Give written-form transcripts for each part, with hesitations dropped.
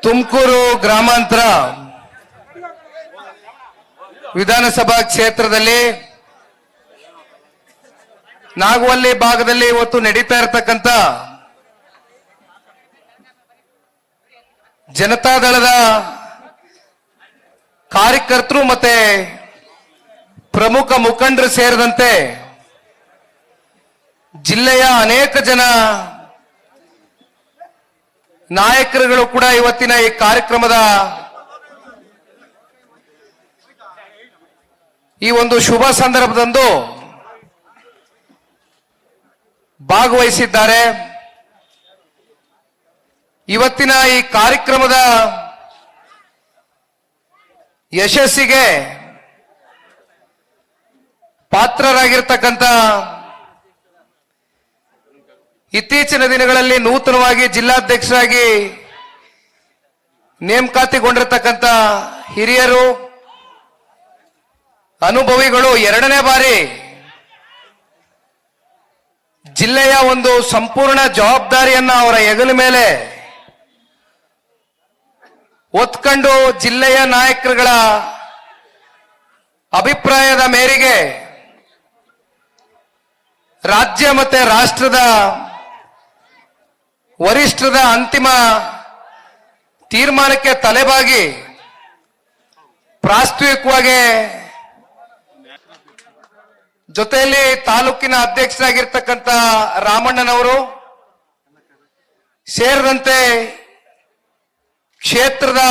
ತುಮಕೂರು ಗ್ರಾಮಾಂತರ ವಿಧಾನಸಭಾ ಕ್ಷೇತ್ರದಲ್ಲಿ ನಾಗವಲ್ಲಿ ಭಾಗದಲ್ಲಿ ಇವತ್ತು ನಡೀತಾ ಇರತಕ್ಕಂತ ಜನತಾದಳದ ಕಾರ್ಯಕರ್ತರು ಮತ್ತೆ ಪ್ರಮುಖ ಮುಖಂಡರು ಸೇರಿದಂತೆ ಜಿಲ್ಲೆಯ ಅನೇಕ ಜನ ನಾಯಕರುಗಳು ಕೂಡ ಇವತ್ತಿನ ಈ ಕಾರ್ಯಕ್ರಮದ ಈ ಒಂದು ಶುಭ ಸಂದರ್ಭದಂದು ಭಾಗವಹಿಸಿದ್ದಾರೆ. ಇವತ್ತಿನ ಈ ಕಾರ್ಯಕ್ರಮದ ಯಶಸ್ಸಿಗೆ ಪಾತ್ರರಾಗಿರ್ತಕ್ಕಂಥ ಇತ್ತೀಚಿನ ದಿನಗಳಲ್ಲಿ ನೂತನವಾಗಿ ಜಿಲ್ಲಾಧ್ಯಕ್ಷರಾಗಿ ನೇಮಕಾತಿಗೊಂಡಿರತಕ್ಕಂಥ ಹಿರಿಯರು, ಅನುಭವಿಗಳು, ಎರಡನೇ ಬಾರಿ ಜಿಲ್ಲೆಯ ಒಂದು ಸಂಪೂರ್ಣ ಜವಾಬ್ದಾರಿಯನ್ನ ಅವರ ಹೆಗಲ ಮೇಲೆ ಹೊತ್ಕೊಂಡು ಜಿಲ್ಲೆಯ ನಾಯಕರುಗಳ ಅಭಿಪ್ರಾಯದ ಮೇರೆಗೆ ರಾಜ್ಯ ಮತ್ತೆ ರಾಷ್ಟ್ರದ ವರಿಷ್ಠರ ಅಂತಿಮ ತೀರ್ಮಾನಕ್ಕೆ ತಲೆಬಾಗಿ ಪ್ರಾಸ್ತಾವಿಕವಾಗಿ ಜೊತೆಯಲ್ಲಿ ತಾಲೂಕಿನ ಅಧ್ಯಕ್ಷರಾಗಿರ್ತಕ್ಕಂಥ ರಾಮಣ್ಣನವರು ಸೇರಿದಂತೆ ಕ್ಷೇತ್ರದ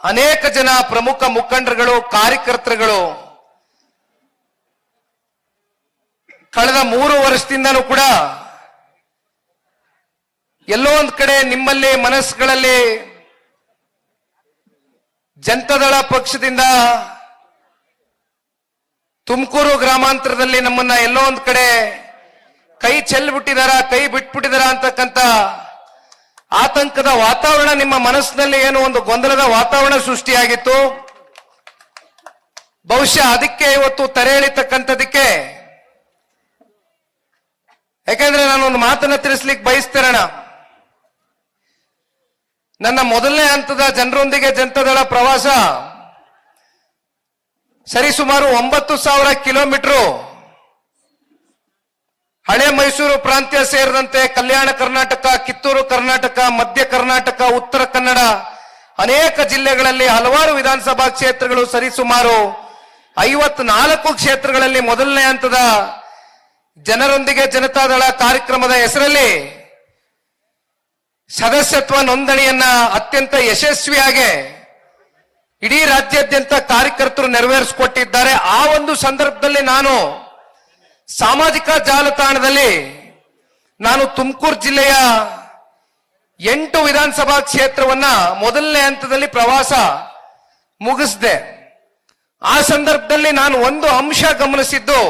ಅನೇಕ ಜನ ಪ್ರಮುಖ ಮುಖಂಡರುಗಳು, ಕಾರ್ಯಕರ್ತರುಗಳು ಕಳೆದ 3 ವರ್ಷದಿಂದನೂ ಕೂಡ ಎಲ್ಲೋ ಒಂದ್ ಕಡೆ ನಿಮ್ಮಲ್ಲಿ ಮನಸ್ಸುಗಳಲ್ಲಿ ಜನತಾದಳ ಪಕ್ಷದಿಂದ ತುಮಕೂರು ಗ್ರಾಮಾಂತರದಲ್ಲಿ ನಮ್ಮನ್ನ ಎಲ್ಲೋ ಒಂದ್ ಕಡೆ ಕೈ ಚೆಲ್ಬಿಟ್ಟಿದಾರ, ಕೈ ಬಿಟ್ಬಿಟ್ಟಿದಾರ ಅಂತಕ್ಕಂಥ ಆತಂಕದ ವಾತಾವರಣ ನಿಮ್ಮ ಮನಸ್ಸಿನಲ್ಲಿ ಏನೋ ಒಂದು ಗೊಂದಲದ ವಾತಾವರಣ ಸೃಷ್ಟಿಯಾಗಿತ್ತು. ಬಹುಶಃ ಅದಕ್ಕೆ ಇವತ್ತು ತೆರೆ ಎಳಿತಕ್ಕಂಥದಕ್ಕೆ, ಯಾಕಂದ್ರೆ ನಾನೊಂದು ಮಾತನ್ನ ತಿಳಿಸ್ಲಿಕ್ಕೆ ಬಯಸ್ತೇರಣ. ನನ್ನ ಮೊದಲನೇ ಹಂತದ ಜನರೊಂದಿಗೆ ಜನತಾದಳ ಪ್ರವಾಸ ಸರಿಸುಮಾರು 9,000 ಕಿಲೋಮೀಟರ್ ಹಳೆ ಮೈಸೂರು ಪ್ರಾಂತ್ಯ ಸೇರಿದಂತೆ ಕಲ್ಯಾಣ ಕರ್ನಾಟಕ, ಕಿತ್ತೂರು ಕರ್ನಾಟಕ, ಮಧ್ಯ ಕರ್ನಾಟಕ, ಉತ್ತರ ಕನ್ನಡ ಅನೇಕ ಜಿಲ್ಲೆಗಳಲ್ಲಿ ಹಲವಾರು ವಿಧಾನಸಭಾ ಕ್ಷೇತ್ರಗಳು, ಸರಿಸುಮಾರು 54 ಕ್ಷೇತ್ರಗಳಲ್ಲಿ ಮೊದಲನೇ ಹಂತದ ಜನರೊಂದಿಗೆ ಜನತಾದಳ ಕಾರ್ಯಕ್ರಮದ ಹೆಸರಲ್ಲಿ ಸದಸ್ಯತ್ವ ನೋಂದಣಿಯನ್ನ ಅತ್ಯಂತ ಯಶಸ್ವಿಯಾಗಿ ಇಡೀ ರಾಜ್ಯಾದ್ಯಂತ ಕಾರ್ಯಕರ್ತರು ನೆರವೇರಿಸಿಕೊಟ್ಟಿದ್ದಾರೆ. ಆ ಒಂದು ಸಂದರ್ಭದಲ್ಲಿ ನಾನು ಸಾಮಾಜಿಕ ಜಾಲತಾಣದಲ್ಲಿ ನಾನು ತುಮಕೂರು ಜಿಲ್ಲೆಯ 8 ವಿಧಾನಸಭಾ ಕ್ಷೇತ್ರವನ್ನ ಮೊದಲನೇ ಹಂತದಲ್ಲಿ ಪ್ರವಾಸ ಮುಗಿಸಿದೆ. ಆ ಸಂದರ್ಭದಲ್ಲಿ ನಾನು ಒಂದು ಅಂಶ ಗಮನಿಸಿದ್ದು,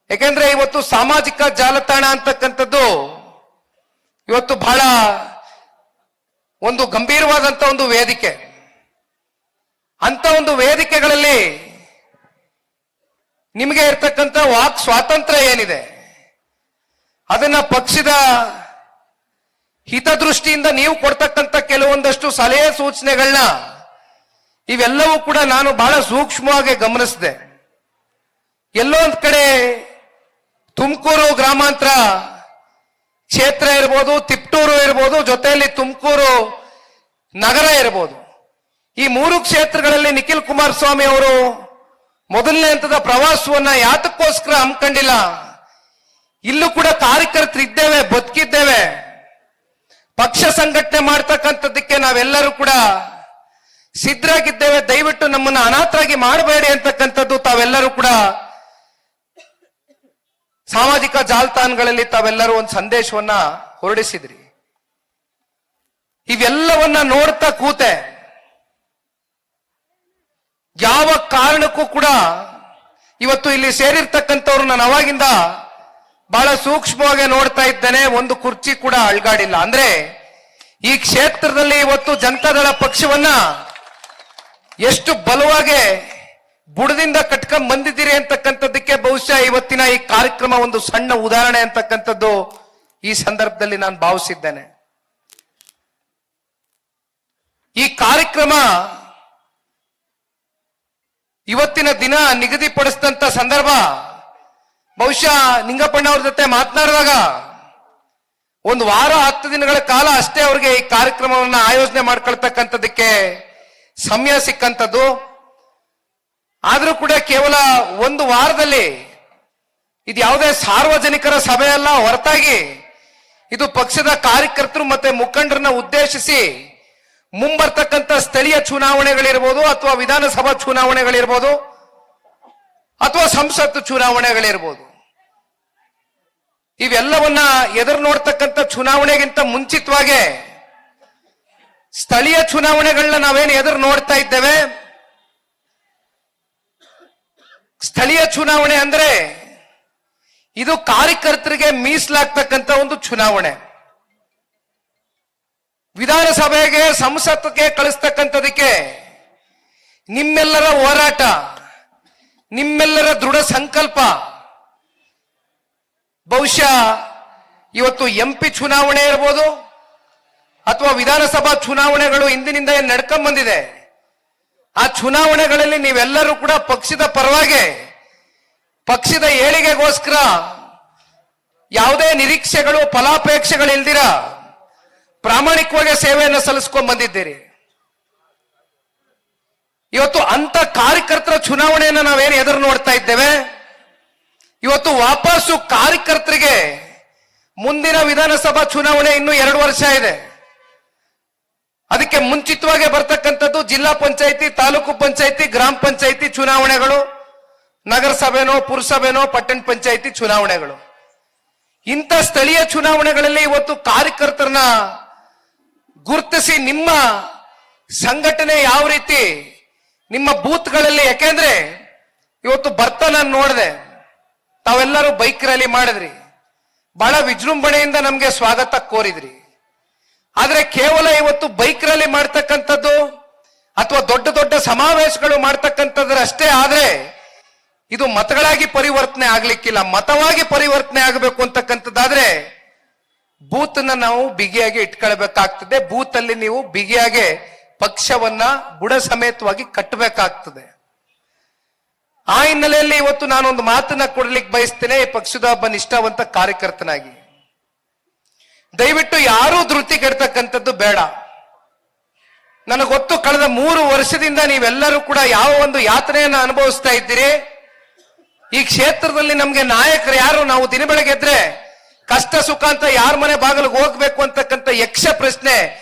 ಯಾಕೆಂದ್ರೆ ಇವತ್ತು ಸಾಮಾಜಿಕ ಜಾಲತಾಣ ಅಂತಕ್ಕಂಥದ್ದು ಇವತ್ತು ಬಹಳ ಒಂದು ಗಂಭೀರವಾದಂತ ಒಂದು ವೇದಿಕೆ. ಅಂತ ಒಂದು ವೇದಿಕೆಗಳಲ್ಲಿ ನಿಮಗೆ ಇರ್ತಕ್ಕಂಥ ವಾಕ್ ಸ್ವಾತಂತ್ರ್ಯ ಏನಿದೆ, ಅದನ್ನ ಪಕ್ಷದ ಹಿತದೃಷ್ಟಿಯಿಂದ ನೀವು ಕೊಡ್ತಕ್ಕಂಥ ಕೆಲವೊಂದಷ್ಟು ಸಲಹೆ ಸೂಚನೆಗಳನ್ನ ಇವೆಲ್ಲವೂ ಕೂಡ ನಾನು ಬಹಳ ಸೂಕ್ಷ್ಮವಾಗಿ ಗಮನಿಸಿದೆ. ಎಲ್ಲೋ ಒಂದ್ ಕಡೆ ತುಮಕೂರು ಗ್ರಾಮಾಂತರ ಕ್ಷೇತ್ರ ಇರ್ಬೋದು, ತಿಪ್ಟೂರು ಇರ್ಬೋದು, ಜೊತೆಯಲ್ಲಿ ತುಮಕೂರು ನಗರ ಇರ್ಬೋದು, ಈ 3 ಕ್ಷೇತ್ರಗಳಲ್ಲಿ ನಿಖಿಲ್ ಕುಮಾರಸ್ವಾಮಿ ಅವರು ಮೊದಲನೇ ಹಂತದ ಪ್ರವಾಸವನ್ನ ಯಾತಕ್ಕೋಸ್ಕರ ಹಮ್ಮಿಕೊಂಡಿಲ್ಲ. ಇಲ್ಲೂ ಕೂಡ ಕಾರ್ಯಕರ್ತರು ಇದ್ದೇವೆ, ಬದುಕಿದ್ದೇವೆ, ಪಕ್ಷ ಸಂಘಟನೆ ಮಾಡ್ತಕ್ಕಂಥದ್ದಕ್ಕೆ ನಾವೆಲ್ಲರೂ ಕೂಡ ಸಿದ್ಧರಾಗಿದ್ದೇವೆ. ದಯವಿಟ್ಟು ನಮ್ಮನ್ನ ಅನಾಥರಾಗಿ ಮಾಡಬೇಡಿ ಅಂತಕ್ಕಂಥದ್ದು ತಾವೆಲ್ಲರೂ ಕೂಡ ಸಾಮಾಜಿಕ ಜಾಲತಾಣಗಳಲ್ಲಿ ತಾವೆಲ್ಲರೂ ಒಂದು ಸಂದೇಶವನ್ನ ಹೊರಡಿಸಿದ್ರಿ. ಇವೆಲ್ಲವನ್ನ ನೋಡ್ತಾ ಕೂತೆ ಯಾವ ಕಾರಣಕ್ಕೂ ಕೂಡ ಇವತ್ತು ಇಲ್ಲಿ ಸೇರಿರ್ತಕ್ಕಂಥವ್ರು ನಾನು ಅವಾಗಿಂದ ಬಹಳ ಸೂಕ್ಷ್ಮವಾಗಿ ನೋಡ್ತಾ ಇದ್ದೇನೆ. ಒಂದು ಕುರ್ಚಿ ಕೂಡ ಅಳ್ಗಾಡಿಲ್ಲ. ಅಂದ್ರೆ ಈ ಕ್ಷೇತ್ರದಲ್ಲಿ ಇವತ್ತು ಜನತಾದಳ ಪಕ್ಷವನ್ನ ಎಷ್ಟು ಬಲವಾಗಿ ಬುಡದಿಂದ ಕಟ್ಕೊಂಡ್ ಬಂದಿದ್ದೀರಿ ಅಂತಕ್ಕಂಥದ್ದಕ್ಕೆ ಬಹುಶಃ ಇವತ್ತಿನ ಈ ಕಾರ್ಯಕ್ರಮ ಒಂದು ಸಣ್ಣ ಉದಾಹರಣೆ ಅಂತಕ್ಕಂಥದ್ದು ಈ ಸಂದರ್ಭದಲ್ಲಿ ನಾನು ಭಾವಿಸಿದ್ದೇನೆ. ಈ ಕಾರ್ಯಕ್ರಮ ಇವತ್ತಿನ ದಿನ ನಿಗದಿಪಡಿಸಿದಂತ ಸಂದರ್ಭ ಬಹುಶಃ ನಿಂಗಪ್ಪಣ್ಣ ಅವ್ರ ಜೊತೆ ಮಾತನಾಡುವಾಗ ಒಂದು ವಾರ 10 ದಿನಗಳ ಕಾಲ ಅಷ್ಟೇ ಅವ್ರಿಗೆ ಈ ಕಾರ್ಯಕ್ರಮವನ್ನ ಆಯೋಜನೆ ಮಾಡ್ಕೊಳ್ತಕ್ಕಂಥದಕ್ಕೆ ಸಮಯ ಸಿಕ್ಕಂಥದ್ದು. ಆದ್ರೂ ಕೂಡ ಕೇವಲ ಒಂದು ವಾರದಲ್ಲಿ ಇದು ಯಾವುದೇ ಸಾರ್ವಜನಿಕರ ಸಭೆ ಅಲ್ಲ, ಹೊರತಾಗಿ ಇದು ಪಕ್ಷದ ಕಾರ್ಯಕರ್ತರು ಮತ್ತೆ ಮುಖಂಡರನ್ನ ಉದ್ದೇಶಿಸಿ ಮುಂಬರ್ತಕ್ಕಂಥ ಸ್ಥಳೀಯ ಚುನಾವಣೆಗಳಿರ್ಬೋದು ಅಥವಾ ವಿಧಾನಸಭಾ ಚುನಾವಣೆಗಳಿರ್ಬೋದು ಅಥವಾ ಸಂಸತ್ತು ಚುನಾವಣೆಗಳಿರ್ಬೋದು, ಇವೆಲ್ಲವನ್ನ ಎದುರು ನೋಡ್ತಕ್ಕಂಥ ಚುನಾವಣೆಗಿಂತ ಮುಂಚಿತವಾಗಿ ಸ್ಥಳೀಯ ಚುನಾವಣೆಗಳನ್ನ ನಾವೇನು ಎದುರು ನೋಡ್ತಾ ಇದ್ದೇವೆ. ಸ್ಥಳೀಯ ಚುನಾವಣೆ ಅಂದ್ರೆ ಇದು ಕಾರ್ಯಕರ್ತರಿಗೆ ಮೀಸಲಾಗ್ತಕ್ಕಂಥ ಒಂದು ಚುನಾವಣೆ. ವಿಧಾನಸಭೆಗೆ ಸಂಸತ್ತಿಗೆ ಕಳಿಸ್ತಕ್ಕಂಥದಕ್ಕೆ ನಿಮ್ಮೆಲ್ಲರ ಹೋರಾಟ, ನಿಮ್ಮೆಲ್ಲರ ದೃಢ ಸಂಕಲ್ಪ ಬಹುಶಃ ಇವತ್ತು ಎಂಪಿ ಚುನಾವಣೆ ಇರ್ಬೋದು ಅಥವಾ ವಿಧಾನಸಭಾ ಚುನಾವಣೆಗಳು ಇಂದಿನಿಂದ ಏನ್ ನಡ್ಕೊಂಡ್ ಬಂದಿದೆ, ಆ ಚುನಾವಣೆಗಳಲ್ಲಿ ನೀವೆಲ್ಲರೂ ಕೂಡ ಪಕ್ಷದ ಪರವಾಗಿ ಪಕ್ಷದ ಏಳಿಗೆಗೋಸ್ಕರ ಯಾವುದೇ ನಿರೀಕ್ಷೆಗಳು ಫಲಾಪೇಕ್ಷೆಗಳಿಲ್ದಿರ ಪ್ರಾಮಾಣಿಕವಾಗಿ ಸೇವೆಯನ್ನು ಸಲ್ಲಿಸ್ಕೊಂಡ್ ಬಂದಿದ್ದೀರಿ. ಇವತ್ತು ಅಂತ ಕಾರ್ಯಕರ್ತರ ಚುನಾವಣೆಯನ್ನು ನಾವೇನು ಎದುರು ನೋಡ್ತಾ ಇದ್ದೇವೆ. ಇವತ್ತು ವಾಪಸ್ಸು ಕಾರ್ಯಕರ್ತರಿಗೆ ಮುಂದಿನ ವಿಧಾನಸಭಾ ಚುನಾವಣೆ ಇನ್ನೂ 2 ವರ್ಷ ಇದೆ. ಅದಕ್ಕೆ ಮುಂಚಿತವಾಗಿ ಬರ್ತಕ್ಕಂಥದ್ದು ಜಿಲ್ಲಾ ಪಂಚಾಯಿತಿ, ತಾಲೂಕು ಪಂಚಾಯಿತಿ, ಗ್ರಾಮ ಪಂಚಾಯಿತಿ ಚುನಾವಣೆಗಳು, ನಗರಸಭೆನೋ ಪುರಸಭೆನೋ ಪಟ್ಟಣ ಪಂಚಾಯಿತಿ ಚುನಾವಣೆಗಳು. ಇಂಥ ಸ್ಥಳೀಯ ಚುನಾವಣೆಗಳಲ್ಲಿ ಇವತ್ತು ಕಾರ್ಯಕರ್ತರನ್ನ ಗುರುತಿಸಿ ನಿಮ್ಮ ಸಂಘಟನೆ ಯಾವ ರೀತಿ ನಿಮ್ಮ ಬೂತ್ಗಳಲ್ಲಿ, ಯಾಕೆಂದ್ರೆ ಇವತ್ತು ಬರ್ತಾ ನಾನು ನೋಡಿದೆ ತಾವೆಲ್ಲರೂ ಬೈಕ್ ರ್ಯಾಲಿ ಮಾಡಿದ್ರಿ, ಬಹಳ ವಿಜೃಂಭಣೆಯಿಂದ ನಮ್ಗೆ ಸ್ವಾಗತ ಕೋರಿದ್ರಿ. ಆದ್ರೆ ಕೇವಲ ಇವತ್ತು ಬೈಕ್ ರ್ಯಾಲಿ ಮಾಡ್ತಕ್ಕಂಥದ್ದು ಅಥವಾ ದೊಡ್ಡ ದೊಡ್ಡ ಸಮಾವೇಶಗಳು ಮಾಡ್ತಕ್ಕಂಥದ್ರ ಅಷ್ಟೇ ಆದ್ರೆ ಇದು ಮತಗಳಾಗಿ ಪರಿವರ್ತನೆ ಆಗ್ಲಿಕ್ಕಿಲ್ಲ. ಮತವಾಗಿ ಪರಿವರ್ತನೆ ಆಗಬೇಕು ಅಂತಕ್ಕಂಥದ್ದಾದ್ರೆ ಬೂತ್ ನಾವು ಬಿಗಿಯಾಗಿ ಇಟ್ಕೊಳ್ಬೇಕಾಗ್ತದೆ. ಬೂತ್ ಅಲ್ಲಿ ನೀವು ಬಿಗಿಯಾಗಿ ಪಕ್ಷವನ್ನ ಬುಡ ಸಮೇತವಾಗಿ ಕಟ್ಟಬೇಕಾಗ್ತದೆ. ಆ ಹಿನ್ನೆಲೆಯಲ್ಲಿ ಇವತ್ತು ನಾನೊಂದು ಮಾತನ್ನ ಕೊಡ್ಲಿಕ್ಕೆ ಬಯಸ್ತೇನೆ. ಈ ಪಕ್ಷದ ಒಬ್ಬ ನಿಷ್ಠಾವಂತ ಕಾರ್ಯಕರ್ತನಾಗಿ ದಯವಿಟ್ಟು ಯಾರೂ ಧೃತಿ ಕೆಡ್ತಕ್ಕಂಥದ್ದು ಬೇಡ. ನನಗೊತ್ತು ಕಳೆದ 3 ವರ್ಷದಿಂದ ನೀವೆಲ್ಲರೂ ಕೂಡ ಯಾವ ಒಂದು ಯಾತನೆಯನ್ನು ಅನುಭವಿಸ್ತಾ ಇದ್ದೀರಿ. ಈ ಕ್ಷೇತ್ರದಲ್ಲಿ ನಮ್ಗೆ ನಾಯಕರು ಯಾರು, ನಾವು ದಿನ ಬೆಳಗ್ಗೆ ಎದ್ರೆ ಕಷ್ಟ ಸುಖ ಅಂತ ಯಾರ ಮನೆ ಬಾಗಿಲಿಗೆ ಹೋಗ್ಬೇಕು ಅಂತಕ್ಕಂಥ ಯಕ್ಷ ಪ್ರಶ್ನೆ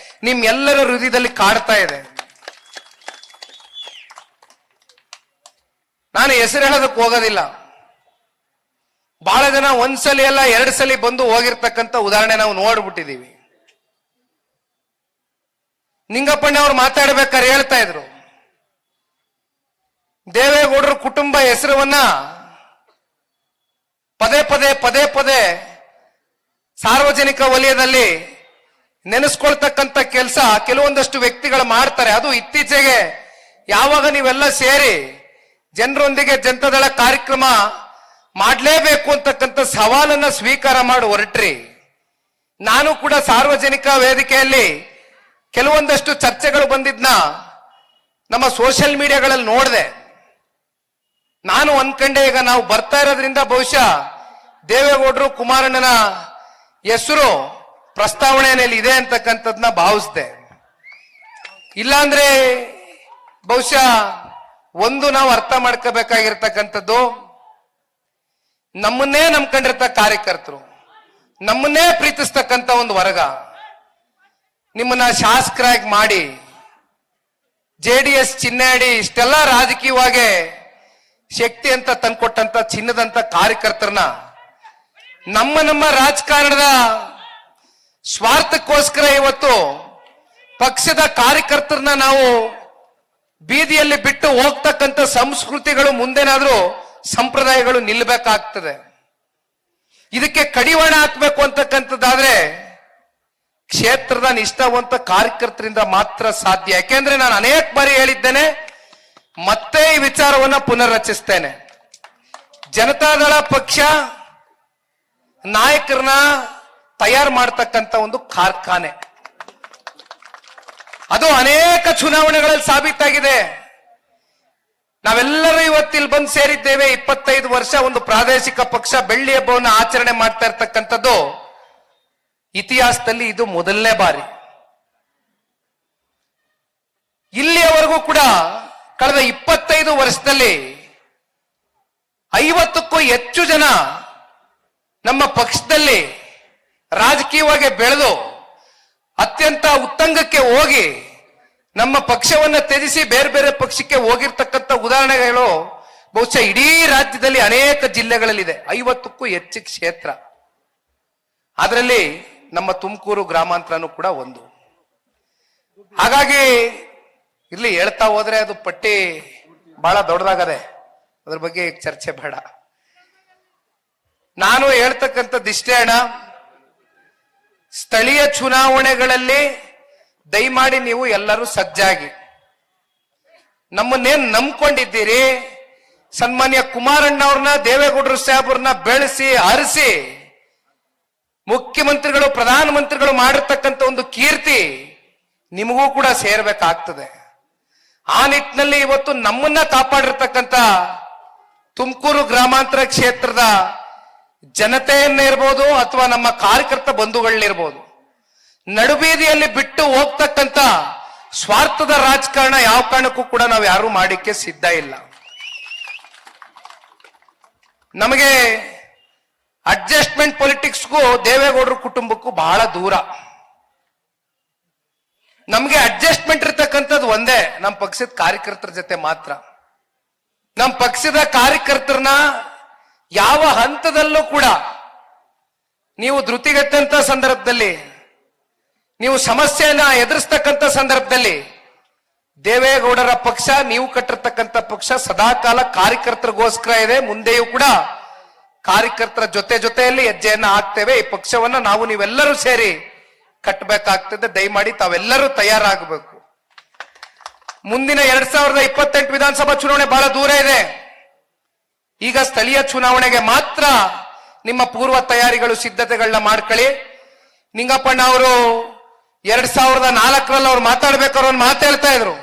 ನಿಮ್ಮೆಲ್ಲರ ಹೃದಯದಲ್ಲಿ ಕಾಡ್ತಾ ಇದೆ. ನಾನು ಹೆಸರು ಹೇಳೋದಕ್ಕೆ ಹೋಗೋದಿಲ್ಲ. ಬಹಳ ಜನ ಒಂದ್ಸಲಿ ಅಲ್ಲ 2 ಸಲ ಬಂದು ಹೋಗಿರ್ತಕ್ಕಂಥ ಉದಾಹರಣೆ ನಾವು ನೋಡ್ಬಿಟ್ಟಿದೀವಿ. ನಿಂಗಪ್ಪಣ್ಣ ಅವರು ಮಾತಾಡ್ಬೇಕಾದ್ರೆ ಹೇಳ್ತಾ ಇದ್ರು, ದೇವೇಗೌಡರ ಕುಟುಂಬ ಹೆಸರನ್ನ ಪದೇ ಪದೇ ಸಾರ್ವಜನಿಕ ವಲಯದಲ್ಲಿ ನೆನೆಸ್ಕೊಳ್ತಕ್ಕಂಥ ಕೆಲಸ ಕೆಲವೊಂದಷ್ಟು ವ್ಯಕ್ತಿಗಳು ಮಾಡ್ತಾರೆ. ಅದು ಇತ್ತೀಚೆಗೆ ಯಾವಾಗ ನೀವೆಲ್ಲ ಸೇರಿ ಜನರೊಂದಿಗೆ ಜನತಾದಳ ಕಾರ್ಯಕ್ರಮ ಮಾಡಲೇಬೇಕು ಅಂತಕ್ಕಂಥ ಸವಾಲನ್ನ ಸ್ವೀಕಾರ ಮಾಡಿ ಹೊರಟ್ರಿ, ನಾನು ಕೂಡ ಸಾರ್ವಜನಿಕ ವೇದಿಕೆಯಲ್ಲಿ ಕೆಲವೊಂದಷ್ಟು ಚರ್ಚೆಗಳು ಬಂದಿದ್ನ ನಮ್ಮ ಸೋಷಿಯಲ್ ಮೀಡಿಯಾಗಳಲ್ಲಿ ನೋಡಿದೆ. ನಾನು ಅನ್ಕಂಡೆ ಈಗ ನಾವು ಬರ್ತಾ ಇರೋದ್ರಿಂದ ಬಹುಶಃ ದೇವೇಗೌಡರು ಕುಮಾರಣ್ಣನ ಹೆಸರು ಪ್ರಸ್ತಾವನೆಯಲ್ಲಿ ಇದೆ ಅಂತಕ್ಕಂಥದ್ನ ಭಾವಿಸಿದೆ. ಇಲ್ಲಾಂದ್ರೆ ಬಹುಶಃ ಒಂದು ನಾವು ಅರ್ಥ ಮಾಡ್ಕೋಬೇಕಾಗಿರ್ತಕ್ಕಂಥದ್ದು, ನಮ್ಮನ್ನೇ ನಂಬ್ಕೊಂಡಿರ್ತ ಕಾರ್ಯಕರ್ತರು, ನಮ್ಮನ್ನೇ ಪ್ರೀತಿಸ್ತಕ್ಕಂಥ ಒಂದು ವರ್ಗ ನಿಮ್ಮನ್ನ ಶಾಸಕರಾಗಿ ಮಾಡಿ JDS ಚಿಹ್ನೆ ಇಷ್ಟೆಲ್ಲ ರಾಜಕೀಯವಾಗಿ ಶಕ್ತಿ ಅಂತ ತಂದ್ಕೊಟ್ಟಂತ ಚಿನ್ನದಂತ ಕಾರ್ಯಕರ್ತರನ್ನ ನಮ್ಮ ರಾಜಕಾರಣದ ಸ್ವಾರ್ಥಕ್ಕೋಸ್ಕರ ಇವತ್ತು ಪಕ್ಷದ ಕಾರ್ಯಕರ್ತರನ್ನ ನಾವು ಬೀದಿಯಲ್ಲಿ ಬಿಟ್ಟು ಹೋಗ್ತಕ್ಕಂಥ ಸಂಸ್ಕೃತಿಗಳು ಮುಂದೇನಾದ್ರೂ ಸಂಪ್ರದಾಯಗಳು ನಿಲ್ಲಬೇಕಾಗ್ತದೆ. ಇದಕ್ಕೆ ಕಡಿವಾಣ ಹಾಕ್ಬೇಕು ಅಂತಕ್ಕಂಥದ್ದಾದ್ರೆ ಕ್ಷೇತ್ರದ ನಿಷ್ಠಾವಂತ ಕಾರ್ಯಕರ್ತರಿಂದ ಮಾತ್ರ ಸಾಧ್ಯ. ಯಾಕೆಂದ್ರೆ ನಾನು ಅನೇಕ ಬಾರಿ ಹೇಳಿದ್ದೇನೆ, ಮತ್ತೆ ಈ ವಿಚಾರವನ್ನ ಪುನರ್ರಚಿಸ್ತೇನೆ. ಜನತಾದಳ ಪಕ್ಷ ನಾಯಕರನ್ನ ತಯಾರು ಮಾಡ್ತಕ್ಕಂಥ ಒಂದು ಕಾರ್ಖಾನೆ. ಅದು ಅನೇಕ ಚುನಾವಣೆಗಳಲ್ಲಿ ಸಾಬೀತಾಗಿದೆ. ನಾವೆಲ್ಲರೂ ಇವತ್ತಿಲ್ಲಿ ಬಂದು ಸೇರಿದ್ದೇವೆ. 25 ವರ್ಷ ಒಂದು ಪ್ರಾದೇಶಿಕ ಪಕ್ಷ ಬೆಳ್ಳಿ ಹಬ್ಬವನ್ನು ಆಚರಣೆ ಮಾಡ್ತಾ ಇರ್ತಕ್ಕಂಥದ್ದು ಇತಿಹಾಸದಲ್ಲಿ ಇದು ಮೊದಲನೇ ಬಾರಿ. ಇಲ್ಲಿಯವರೆಗೂ ಕೂಡ ಕಳೆದ 25 ವರ್ಷದಲ್ಲಿ 50ಕ್ಕೂ ಹೆಚ್ಚು ಜನ ನಮ್ಮ ಪಕ್ಷದಲ್ಲಿ ರಾಜಕೀಯವಾಗಿ ಬೆಳೆದು ಅತ್ಯಂತ ಉತ್ತುಂಗಕ್ಕೆ ಹೋಗಿ ನಮ್ಮ ಪಕ್ಷವನ್ನು ತ್ಯಜಿಸಿ ಬೇರೆ ಬೇರೆ ಪಕ್ಷಕ್ಕೆ ಹೋಗಿರ್ತಕ್ಕಂಥ ಉದಾಹರಣೆಗಳು ಬಹುಶಃ ಇಡೀ ರಾಜ್ಯದಲ್ಲಿ ಅನೇಕ ಜಿಲ್ಲೆಗಳಲ್ಲಿದೆ. 50ಕ್ಕೂ ಹೆಚ್ಚು ಕ್ಷೇತ್ರ. ಅದರಲ್ಲಿ ನಮ್ಮ ತುಮಕೂರು ಗ್ರಾಮಾಂತರನೂ ಕೂಡ ಒಂದು. ಹಾಗಾಗಿ ಇಲ್ಲಿ ಹೇಳ್ತಾ ಹೋದ್ರೆ ಅದು ಪಟ್ಟಿ ಬಹಳ ದೊಡ್ಡದಾಗದೆ, ಅದ್ರ ಬಗ್ಗೆ ಚರ್ಚೆ ಬೇಡ. ನಾನು ಹೇಳ್ತಕ್ಕಂಥದ್ದಿಷ್ಟೇ ಅಣ್ಣ, ಸ್ಥಳೀಯ ಚುನಾವಣೆಗಳಲ್ಲಿ ದಯಮಾಡಿ ನೀವು ಎಲ್ಲರೂ ಸಜ್ಜಾಗಿ. ನಮ್ಮನ್ನೇನ್ ನಂಬ್ಕೊಂಡಿದ್ದೀರಿ, ಸನ್ಮಾನ್ಯ ಕುಮಾರಣ್ಣವ್ರನ್ನ ದೇವೇಗೌಡರು ಸಾಹೇಬ್ರನ್ನ ಬೆಳೆಸಿ ಹರಿಸಿ ಮುಖ್ಯಮಂತ್ರಿಗಳು ಪ್ರಧಾನಮಂತ್ರಿಗಳು ಮಾಡಿರ್ತಕ್ಕಂಥ ಒಂದು ಕೀರ್ತಿ ನಿಮಗೂ ಕೂಡ ಸೇರ್ಬೇಕಾಗ್ತದೆ. ಆ ನಿಟ್ಟಿನಲ್ಲಿ ಇವತ್ತು ನಮ್ಮನ್ನ ಕಾಪಾಡಿರ್ತಕ್ಕಂಥ ತುಮಕೂರು ಗ್ರಾಮಾಂತರ ಕ್ಷೇತ್ರದ ಜನತೆಯನ್ನಿರ್ಬೋದು ಅಥವಾ ನಮ್ಮ ಕಾರ್ಯಕರ್ತ ಬಂಧುಗಳನ್ನಿರ್ಬೋದು, ನಡುಬೀದಿಯಲ್ಲಿ ಬಿಟ್ಟು ಹೋಗ್ತಕ್ಕಂಥ ಸ್ವಾರ್ಥದ ರಾಜಕಾರಣ ಯಾವ ಕಾರಣಕ್ಕೂ ಕೂಡ ನಾವು ಯಾರು ಮಾಡಿಕ್ಕೆ ಸಿದ್ಧ ಇಲ್ಲ. ನಮಗೆ ಅಡ್ಜಸ್ಟ್ಮೆಂಟ್ ಪೊಲಿಟಿಕ್ಸ್ಗೂ ದೇವೇಗೌಡರ ಕುಟುಂಬಕ್ಕೂ ಬಹಳ ದೂರ. ನಮ್ಗೆ ಅಡ್ಜಸ್ಟ್ಮೆಂಟ್ ಇರ್ತಕ್ಕಂಥದ್ದು ಒಂದೇ, ನಮ್ಮ ಪಕ್ಷದ ಕಾರ್ಯಕರ್ತರ ಜೊತೆ ಮಾತ್ರ. ನಮ್ಮ ಪಕ್ಷದ ಕಾರ್ಯಕರ್ತರನ್ನ ಯಾವ ಹಂತದಲ್ಲೂ ಕೂಡ ನೀವು ಧೃತಿಗೆಟ್ಟಂತ ಸಂದರ್ಭದಲ್ಲಿ, ನೀವು ಸಮಸ್ಯೆಯನ್ನ ಎದುರಿಸ್ತಕ್ಕಂಥ ಸಂದರ್ಭದಲ್ಲಿ ದೇವೇಗೌಡರ ಪಕ್ಷ, ನೀವು ಕಟ್ಟಿರ್ತಕ್ಕಂಥ ಪಕ್ಷ ಸದಾಕಾಲ ಕಾರ್ಯಕರ್ತರಿಗೋಸ್ಕರ ಇದೆ. ಮುಂದೆಯೂ ಕೂಡ ಕಾರ್ಯಕರ್ತರ ಜೊತೆಯಲ್ಲಿ ಹೆಜ್ಜೆಯನ್ನ ಹಾಕ್ತೇವೆ. ಈ ಪಕ್ಷವನ್ನ ನಾವು ನೀವೆಲ್ಲರೂ ಸೇರಿ ಕಟ್ಟಬೇಕಾಗ್ತದೆ. ದಯಮಾಡಿ ತಾವೆಲ್ಲರೂ ತಯಾರಾಗಬೇಕು. ಮುಂದಿನ 2028 ವಿಧಾನಸಭಾ ಚುನಾವಣೆ ಬಹಳ ದೂರ ಇದೆ. ಈಗ ಸ್ಥಳೀಯ ಚುನಾವಣೆಗೆ ಮಾತ್ರ ನಿಮ್ಮ ಪೂರ್ವ ತಯಾರಿಗಳು ಸಿದ್ಧತೆಗಳನ್ನ ಮಾಡ್ಕೊಳ್ಳಿ. ನಿಂಗಪ್ಪಣ್ಣ ಅವರು 2004ರಲ್ಲಿ ಅವ್ರು ಮಾತಾಡ್ಬೇಕಾದ್ರೆ ಒಂದು ಮಾತು ಹೇಳ್ತಾ ಇದ್ರು.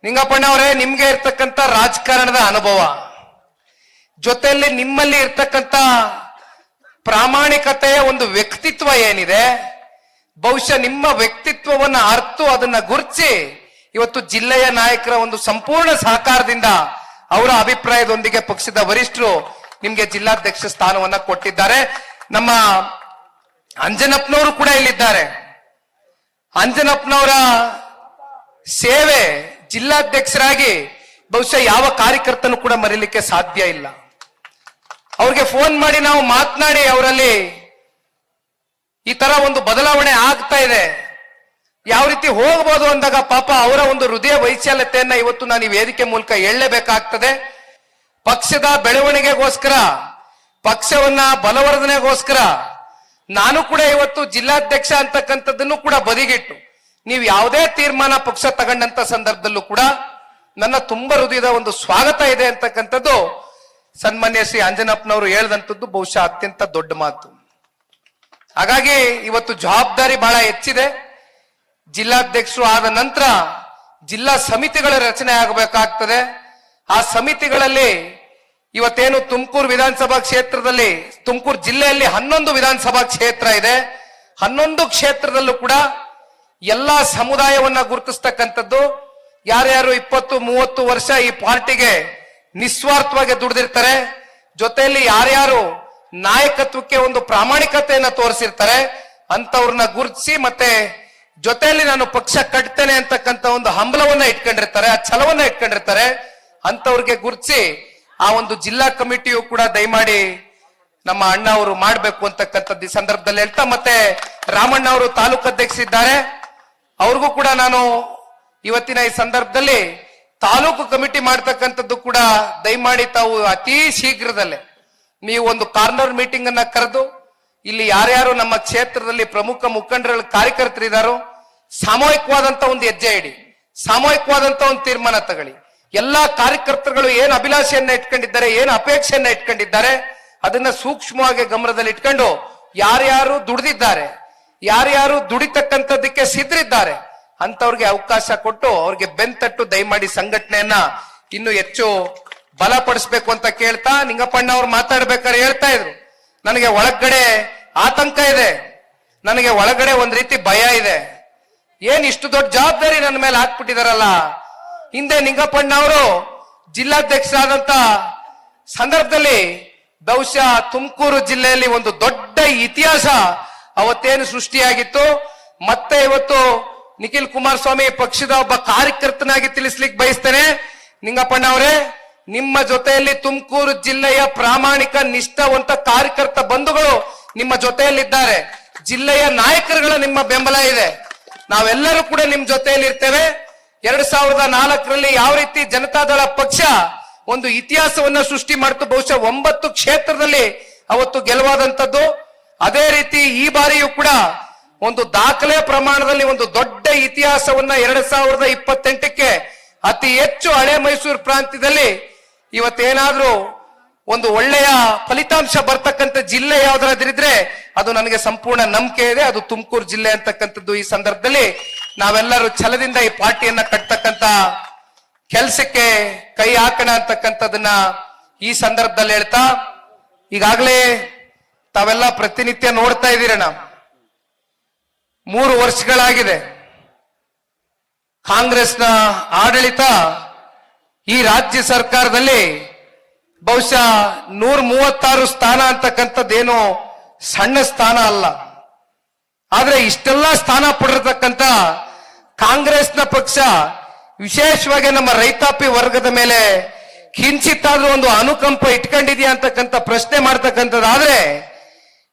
ನಿಂಗಪ್ಪಣ್ಣ ಅವರೇ, ನಿಮ್ಗೆ ಇರ್ತಕ್ಕಂಥ ರಾಜಕಾರಣದ ಅನುಭವ ಜೊತೆಯಲ್ಲಿ ನಿಮ್ಮಲ್ಲಿ ಇರ್ತಕ್ಕಂಥ ಪ್ರಾಮಾಣಿಕತೆಯ ಒಂದು ವ್ಯಕ್ತಿತ್ವ ಏನಿದೆ, ಬಹುಶಃ ನಿಮ್ಮ ವ್ಯಕ್ತಿತ್ವವನ್ನು ಅರ್ತು ಅದನ್ನ ಗುರುತಿಸಿ ಇವತ್ತು ಜಿಲ್ಲೆಯ ನಾಯಕರ ಒಂದು ಸಂಪೂರ್ಣ ಸಹಕಾರದಿಂದ ಅವರ ಅಭಿಪ್ರಾಯದೊಂದಿಗೆ ಪಕ್ಷದ ವರಿಷ್ಠರು ನಿಮ್ಗೆ ಜಿಲ್ಲಾಧ್ಯಕ್ಷ ಸ್ಥಾನವನ್ನ ಕೊಟ್ಟಿದ್ದಾರೆ. ನಮ್ಮ ಅಂಜನಪ್ಪನವರು ಕೂಡ ಇಲ್ಲಿದ್ದಾರೆ. ಅಂಜನಪ್ಪನವರ ಸೇವೆ ಜಿಲ್ಲಾಧ್ಯಕ್ಷರಾಗಿ ಬಹುಶಃ ಯಾವ ಕಾರ್ಯಕರ್ತನೂ ಕೂಡ ಮರೀಲಿಕ್ಕೆ ಸಾಧ್ಯ ಇಲ್ಲ. ಅವ್ರಿಗೆ ಫೋನ್ ಮಾಡಿ ನಾವು ಮಾತನಾಡಿ ಅವರಲ್ಲಿ ಈ ತರ ಒಂದು ಬದಲಾವಣೆ ಆಗ್ತಾ ಇದೆ, ಯಾವ ರೀತಿ ಹೋಗಬಹುದು ಅಂದಾಗ ಪಾಪ ಅವರ ಒಂದು ಹೃದಯ ವೈಶಾಲ್ಯತೆಯನ್ನ ಇವತ್ತು ನಾನು ಈ ವೇದಿಕೆ ಮೂಲಕ ಹೇಳಲೇಬೇಕಾಗ್ತದೆ. ಪಕ್ಷದ ಬೆಳವಣಿಗೆಗೋಸ್ಕರ, ಪಕ್ಷವನ್ನ ಬಲವರ್ಧನೆಗೋಸ್ಕರ ನಾನು ಕೂಡ ಇವತ್ತು ಜಿಲ್ಲಾಧ್ಯಕ್ಷ ಅಂತಕ್ಕಂಥದ್ದನ್ನು ಕೂಡ ಬದಿಗಿಟ್ಟು ನೀವು ಯಾವುದೇ ತೀರ್ಮಾನ ಪಕ್ಷ ತಗೊಂಡಂತ ಸಂದರ್ಭದಲ್ಲೂ ಕೂಡ ನನ್ನ ತುಂಬ ಹೃದಯದ ಒಂದು ಸ್ವಾಗತ ಇದೆ ಅಂತಕ್ಕಂಥದ್ದು ಸನ್ಮಾನ್ಯ ಶ್ರೀ ಅಂಜನಪ್ಪನವರು ಹೇಳಿದಂಥದ್ದು ಬಹುಶಃ ಅತ್ಯಂತ ದೊಡ್ಡ ಮಾತು. ಹಾಗಾಗಿ ಇವತ್ತು ಜವಾಬ್ದಾರಿ ಬಹಳ ಹೆಚ್ಚಿದೆ. ಜಿಲ್ಲಾಧ್ಯಕ್ಷರು ಆದ ನಂತರ ಜಿಲ್ಲಾ ಸಮಿತಿಗಳ ರಚನೆ ಆಗಬೇಕಾಗ್ತದೆ. ಆ ಸಮಿತಿಗಳಲ್ಲಿ ಇವತ್ತೇನು ತುಮಕೂರು ವಿಧಾನಸಭಾ ಕ್ಷೇತ್ರದಲ್ಲಿ, ತುಮಕೂರು ಜಿಲ್ಲೆಯಲ್ಲಿ 11 ವಿಧಾನಸಭಾ ಕ್ಷೇತ್ರ ಇದೆ. 11 ಕ್ಷೇತ್ರದಲ್ಲೂ ಕೂಡ ಎಲ್ಲಾ ಸಮುದಾಯವನ್ನ ಗುರುತಿಸ್ತಕ್ಕಂಥದ್ದು, ಯಾರ್ಯಾರು 20-30 ವರ್ಷ ಈ ಪಾರ್ಟಿಗೆ ನಿಸ್ವಾರ್ಥವಾಗಿ ದುಡಿದಿರ್ತಾರೆ, ಜೊತೆಯಲ್ಲಿ ಯಾರ್ಯಾರು ನಾಯಕತ್ವಕ್ಕೆ ಒಂದು ಪ್ರಾಮಾಣಿಕತೆಯನ್ನ ತೋರಿಸಿರ್ತಾರೆ ಅಂತವ್ರನ್ನ ಗುರುತಿಸಿ, ಮತ್ತೆ ಜೊತೆಯಲ್ಲಿ ನಾನು ಪಕ್ಷ ಕಟ್ತೇನೆ ಅಂತಕ್ಕಂಥ ಒಂದು ಹಂಬಲವನ್ನ ಇಟ್ಕೊಂಡಿರ್ತಾರೆ, ಆ ಛಲವನ್ನ ಇಟ್ಕೊಂಡಿರ್ತಾರೆ, ಅಂತವ್ರಿಗೆ ಗುರುತಿಸಿ ಆ ಒಂದು ಜಿಲ್ಲಾ ಕಮಿಟಿಯು ಕೂಡ ದಯಮಾಡಿ ನಮ್ಮ ಅಣ್ಣ ಅವರು ಮಾಡ್ಬೇಕು ಅಂತಕ್ಕಂಥದ್ದು ಈ ಸಂದರ್ಭದಲ್ಲಿ ಹೇಳ್ತಾ, ಮತ್ತೆ ರಾಮಣ್ಣ ಅವರು ತಾಲೂಕು ಅಧ್ಯಕ್ಷರಿದ್ದಾರೆ, ಅವ್ರಿಗೂ ಕೂಡ ನಾನು ಇವತ್ತಿನ ಈ ಸಂದರ್ಭದಲ್ಲಿ ತಾಲೂಕು ಕಮಿಟಿ ಮಾಡ್ತಕ್ಕಂಥದ್ದು ಕೂಡ ದಯಮಾಡಿ ತಾವು ಅತಿ ಶೀಘ್ರದಲ್ಲೇ ನೀವು ಒಂದು ಕಾರ್ನರ್ ಮೀಟಿಂಗ್ ಅನ್ನ ಕರೆದು ಇಲ್ಲಿ ಯಾರ್ಯಾರು ನಮ್ಮ ಕ್ಷೇತ್ರದಲ್ಲಿ ಪ್ರಮುಖ ಮುಖಂಡರ ಕಾರ್ಯಕರ್ತರಿದ್ದಾರೋ ಸಾಮೂಹಿಕವಾದಂತ ಒಂದು ಹೆಜ್ಜೆ ಇಡಿ, ಸಾಮೂಹಿಕವಾದಂತ ಒಂದು ತೀರ್ಮಾನ ತಗೊಳ್ಳಿ. ಎಲ್ಲಾ ಕಾರ್ಯಕರ್ತರುಗಳು ಏನ್ ಅಭಿಲಾಷೆಯನ್ನ ಇಟ್ಕೊಂಡಿದ್ದಾರೆ, ಏನ್ ಅಪೇಕ್ಷೆಯನ್ನ ಇಟ್ಕೊಂಡಿದ್ದಾರೆ, ಅದನ್ನ ಸೂಕ್ಷ್ಮವಾಗಿ ಗಮನದಲ್ಲಿ ಇಟ್ಕೊಂಡು ಯಾರ್ಯಾರು ದುಡಿದಿದ್ದಾರೆ, ಯಾರ್ಯಾರು ದುಡಿತಕ್ಕಂಥದ್ದಕ್ಕೆ ಸಿದ್ಧರಿದ್ದಾರೆ ಅಂತವ್ರಿಗೆ ಅವಕಾಶ ಕೊಟ್ಟು ಅವ್ರಿಗೆ ಬೆಂತಟ್ಟು ದಯಮಾಡಿ ಸಂಘಟನೆಯನ್ನ ಇನ್ನು ಹೆಚ್ಚು ಬಲಪಡಿಸ್ಬೇಕು ಅಂತ ಕೇಳ್ತಾ, ನಿಂಗಪ್ಪಣ್ಣ ಅವ್ರು ಮಾತಾಡ್ಬೇಕಾದ್ರೆ ಹೇಳ್ತಾ ಇದ್ರು, ನನಗೆ ಒಳಗಡೆ ಆತಂಕ ಇದೆ, ನನಗೆ ಒಳಗಡೆ ಒಂದ್ ರೀತಿ ಭಯ ಇದೆ. ಏನ್ ಇಷ್ಟು ದೊಡ್ಡ ಜವಾಬ್ದಾರಿ ನನ್ನ ಮೇಲೆ ಹಾಕ್ಬಿಟ್ಟಿದಾರಲ್ಲ. ಹಿಂದೆ ನಿಂಗಪ್ಪಣ್ಣ ಅವರು ಜಿಲ್ಲಾಧ್ಯಕ್ಷರಾದಂತ ಸಂದರ್ಭದಲ್ಲಿ ಬಹುಶಃ ತುಮಕೂರು ಜಿಲ್ಲೆಯಲ್ಲಿ ಒಂದು ದೊಡ್ಡ ಇತಿಹಾಸ ಅವತ್ತೇನು ಸೃಷ್ಟಿಯಾಗಿತ್ತು. ಮತ್ತೆ ಇವತ್ತು ನಿಖಿಲ್ ಕುಮಾರಸ್ವಾಮಿ ಪಕ್ಷದ ಒಬ್ಬ ಕಾರ್ಯಕರ್ತನಾಗಿ ತಿಳಿಸ್ಲಿಕ್ಕೆ ಬಯಸ್ತೇನೆ, ನಿಂಗಪ್ಪಣ್ಣ ಅವರೇ, ನಿಮ್ಮ ಜೊತೆಯಲ್ಲಿ ತುಮಕೂರು ಜಿಲ್ಲೆಯ ಪ್ರಾಮಾಣಿಕ ನಿಷ್ಠಾವಂತ ಕಾರ್ಯಕರ್ತ ಬಂಧುಗಳು ನಿಮ್ಮ ಜೊತೆಯಲ್ಲಿದ್ದಾರೆ. ಜಿಲ್ಲೆಯ ನಾಯಕರುಗಳ ನಿಮ್ಮ ಬೆಂಬಲ ಇದೆ. ನಾವೆಲ್ಲರೂ ಕೂಡ ನಿಮ್ ಜೊತೆಯಲ್ಲಿ ಇರ್ತೇವೆ. 2004ರಲ್ಲಿ ಯಾವ ರೀತಿ ಜನತಾದಳ ಪಕ್ಷ ಒಂದು ಇತಿಹಾಸವನ್ನ ಸೃಷ್ಟಿ ಮಾಡ್ತು, ಬಹುಶಃ 9 ಕ್ಷೇತ್ರದಲ್ಲಿ ಅವತ್ತು ಗೆಲುವಾದಂತದ್ದು. ಅದೇ ರೀತಿ ಈ ಬಾರಿಯೂ ಕೂಡ ಒಂದು ದಾಖಲೆ ಪ್ರಮಾಣದಲ್ಲಿ ಒಂದು ದೊಡ್ಡ ಇತಿಹಾಸವನ್ನ 2028ಕ್ಕೆ ಅತಿ ಹೆಚ್ಚು ಹಳೆ ಮೈಸೂರು ಪ್ರಾಂತ್ಯದಲ್ಲಿ ಇವತ್ತೇನಾದ್ರೂ ಒಂದು ಒಳ್ಳೆಯ ಫಲಿತಾಂಶ ಬರ್ತಕ್ಕಂಥ ಜಿಲ್ಲೆ ಯಾವ್ದಾದ್ರಿದ್ರೆ ಅದು ನನಗೆ ಸಂಪೂರ್ಣ ನಂಬಿಕೆ ಇದೆ, ಅದು ತುಮಕೂರು ಜಿಲ್ಲೆ ಅಂತಕ್ಕಂಥದ್ದು. ಈ ಸಂದರ್ಭದಲ್ಲಿ ನಾವೆಲ್ಲರೂ ಛಲದಿಂದ ಈ ಪಾರ್ಟಿಯನ್ನ ಕಟ್ತಕ್ಕಂತ ಕೆಲಸಕ್ಕೆ ಕೈ ಹಾಕೋಣ ಅಂತಕ್ಕಂಥದನ್ನ ಈ ಸಂದರ್ಭದಲ್ಲಿ ಹೇಳ್ತಾ, ಈಗಾಗಲೇ ತಾವೆಲ್ಲ ಪ್ರತಿನಿತ್ಯ ನೋಡ್ತಾ ಇದ್ದೀರಣ್ಣ, 3 ವರ್ಷಗಳಾಗಿದೆ ಕಾಂಗ್ರೆಸ್ನ ಆಡಳಿತ ಈ ರಾಜ್ಯ ಸರ್ಕಾರದಲ್ಲಿ. ಬಹುಶಃ 136 ಸ್ಥಾನ ಅಂತಕ್ಕಂಥದ್ದೇನು ಸಣ್ಣ ಸ್ಥಾನ ಅಲ್ಲ. ಆದ್ರೆ ಇಷ್ಟೆಲ್ಲ ಸ್ಥಾನ ಪಡೆದಿರ್ತಕ್ಕಂಥ ಕಾಂಗ್ರೆಸ್ನ ಪಕ್ಷ ವಿಶೇಷವಾಗಿ ನಮ್ಮ ರೈತಾಪಿ ವರ್ಗದ ಮೇಲೆ ಕಿಂಚಿತ್ತಾದ್ರೂ ಒಂದು ಅನುಕಂಪ ಇಟ್ಕೊಂಡಿದ್ಯಾ ಅಂತಕ್ಕಂಥ ಪ್ರಶ್ನೆ ಮಾಡ್ತಕ್ಕಂಥದ್ದಾದ್ರೆ,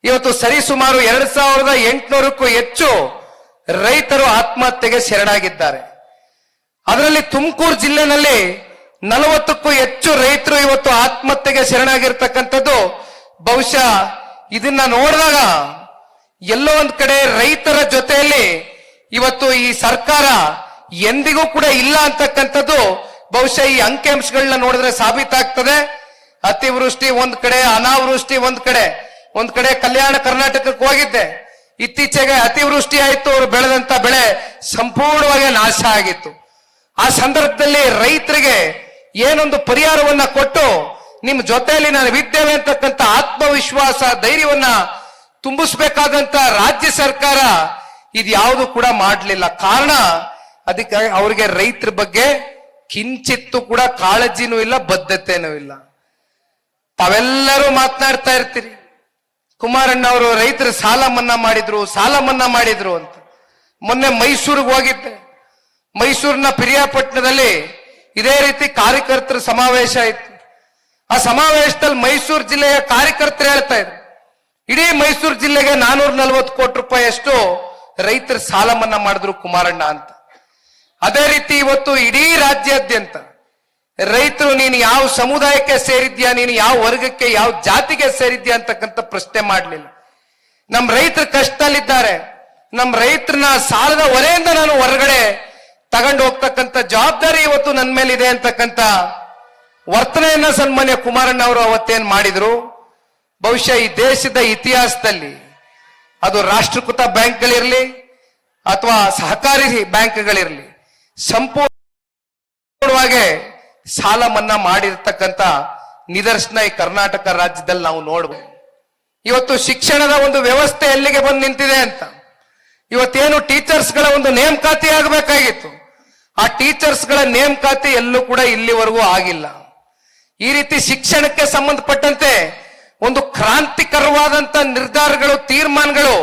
ಇವತ್ತು ಸರಿಸುಮಾರು 2800ಕ್ಕೂ ಹೆಚ್ಚು ರೈತರು ಆತ್ಮಹತ್ಯೆಗೆ ಶರಣಾಗಿದ್ದಾರೆ. ಅದರಲ್ಲಿ ತುಮಕೂರು ಜಿಲ್ಲೆನಲ್ಲಿ 40ಕ್ಕೂ ಹೆಚ್ಚು ರೈತರು ಇವತ್ತು ಆತ್ಮಹತ್ಯೆಗೆ ಶರಣಾಗಿರ್ತಕ್ಕಂಥದ್ದು. ಬಹುಶಃ ಇದನ್ನ ನೋಡಿದಾಗ ಎಲ್ಲೋ ಒಂದ್ ಕಡೆ ರೈತರ ಜೊತೆಯಲ್ಲಿ ಇವತ್ತು ಈ ಸರ್ಕಾರ ಎಂದಿಗೂ ಕೂಡ ಇಲ್ಲ ಅಂತಕ್ಕಂಥದ್ದು ಬಹುಶಃ ಈ ಅಂಕಿಅಂಶಗಳನ್ನ ನೋಡಿದ್ರೆ ಸಾಬೀತಾಗ್ತದೆ. ಅತಿವೃಷ್ಟಿ ಒಂದ್ ಕಡೆ, ಅನಾವೃಷ್ಟಿ ಒಂದ್ ಕಡೆ ಕಲ್ಯಾಣ ಕರ್ನಾಟಕಕ್ಕೆ ಹೋಗಿದ್ದೆ. ಇತ್ತೀಚೆಗೆ ಅತಿವೃಷ್ಟಿ ಆಯ್ತು, ಅವರು ಬೆಳೆದಂತ ಬೆಳೆ ಸಂಪೂರ್ಣವಾಗಿ ನಾಶ ಆಗಿತ್ತು. ಆ ಸಂದರ್ಭದಲ್ಲಿ ರೈತರಿಗೆ ಏನೊಂದು ಪರಿಹಾರವನ್ನ ಕೊಟ್ಟು ನಿಮ್ ಜೊತೆಯಲ್ಲಿ ನಾವು ಇದ್ದೇವೆ ಅಂತಕ್ಕಂಥ ಆತ್ಮವಿಶ್ವಾಸ, ಧೈರ್ಯವನ್ನ ತುಂಬಿಸ್ಬೇಕಾದಂತ ರಾಜ್ಯ ಸರ್ಕಾರ ಇದ್ಯಾವುದು ಕೂಡ ಮಾಡಲಿಲ್ಲ. ಕಾರಣ ಅದಕ್ಕೆ ಅವರಿಗೆ ರೈತರ ಬಗ್ಗೆ ಕಿಂಚಿತ್ತು ಕೂಡ ಕಾಳಜಿನೂ ಇಲ್ಲ, ಬದ್ಧತೆನೂ ಇಲ್ಲ. ತಾವೆಲ್ಲರೂ ಮಾತನಾಡ್ತಾ ಇರ್ತೀರಿ, ಕುಮಾರಣ್ಣ ಅವರು ರೈತರ ಸಾಲ ಮನ್ನಾ ಮಾಡಿದ್ರು ಅಂತ. ಮೊನ್ನೆ ಮೈಸೂರಿಗೆ ಹೋಗಿದ್ದೆ. ಮೈಸೂರಿನ ಪಿರಿಯಾಪಟ್ಟಣದಲ್ಲಿ ಇದೇ ರೀತಿ ಕಾರ್ಯಕರ್ತರ ಸಮಾವೇಶ ಇತ್ತು. ಆ ಸಮಾವೇಶದಲ್ಲಿ ಮೈಸೂರು ಜಿಲ್ಲೆಯ ಕಾರ್ಯಕರ್ತರು ಹೇಳ್ತಾ ಇದ್ರು, ಇಡೀ ಮೈಸೂರು ಜಿಲ್ಲೆಗೆ 440 ಕೋಟಿ ರೂಪಾಯಿಯಷ್ಟು ರೈತರ ಸಾಲ ಮನ್ನಾ ಮಾಡಿದ್ರು ಕುಮಾರಣ್ಣ ಅಂತ. ಅದೇ ರೀತಿ ಇವತ್ತು ಇಡೀ ರಾಜ್ಯಾದ್ಯಂತ ರೈತರು ನೀನು ಯಾವ ಸಮುದಾಯಕ್ಕೆ ಸೇರಿದ್ಯಾ, ನೀನು ಯಾವ ವರ್ಗಕ್ಕೆ, ಯಾವ ಜಾತಿಗೆ ಸೇರಿದ್ಯಾ ಅಂತಕ್ಕಂಥ ಪ್ರಶ್ನೆ ಮಾಡಲಿಲ್ಲ. ನಮ್ಮ ರೈತರು ಕಷ್ಟದಲ್ಲಿದ್ದಾರೆ, ನಮ್ಮ ರೈತರನ್ನ ಸಾಲದ ಹೊರೆಯಿಂದ ನಾನು ಹೊರಗಡೆ ತಗೊಂಡು ಹೋಗ್ತಕ್ಕಂಥ ಜವಾಬ್ದಾರಿ ಇವತ್ತು ನನ್ನ ಮೇಲಿದೆ ಅಂತಕ್ಕಂಥ ವರ್ತನೆಯನ್ನ ಸನ್ಮಾನ್ಯ ಕುಮಾರಣ್ಣ ಅವರು ಅವತ್ತೇನ್ ಮಾಡಿದ್ರು. ಬಹುಶಃ ಈ ದೇಶದ ಇತಿಹಾಸದಲ್ಲಿ ಅದು ರಾಷ್ಟ್ರೀಕೃತ ಬ್ಯಾಂಕ್ಗಳಿರ್ಲಿ ಅಥವಾ ಸಹಕಾರಿ ಬ್ಯಾಂಕ್ಗಳಿರ್ಲಿ ಸಂಪೂರ್ಣವಾಗಿ ಸಾಲ ಮನ್ನಾ ಮಾಡಿರ್ತಕ್ಕಂಥ ನಿದರ್ಶನ ಈ ಕರ್ನಾಟಕ ರಾಜ್ಯದಲ್ಲಿ ನಾವು ನೋಡಬಹುದು. ಇವತ್ತು ಶಿಕ್ಷಣದ ಒಂದು ವ್ಯವಸ್ಥೆ ಎಲ್ಲಿಗೆ ಬಂದು ನಿಂತಿದೆ ಅಂತ. ಇವತ್ತೇನು ಟೀಚರ್ಸ್ಗಳ ಒಂದು ನೇಮಕಾತಿ ಆಗಬೇಕಾಗಿತ್ತು, ಆ ಟೀಚರ್ಸ್ಗಳ ನೇಮಕಾತಿ ಎಲ್ಲೂ ಕೂಡ ಇಲ್ಲಿವರೆಗೂ ಆಗಿಲ್ಲ. ಈ ರೀತಿ ಶಿಕ್ಷಣಕ್ಕೆ ಸಂಬಂಧಪಟ್ಟಂತೆ ಒಂದು ಕ್ರಾಂತಿಕರವಾದಂತ ನಿರ್ಧಾರಗಳು, ತೀರ್ಮಾನಗಳು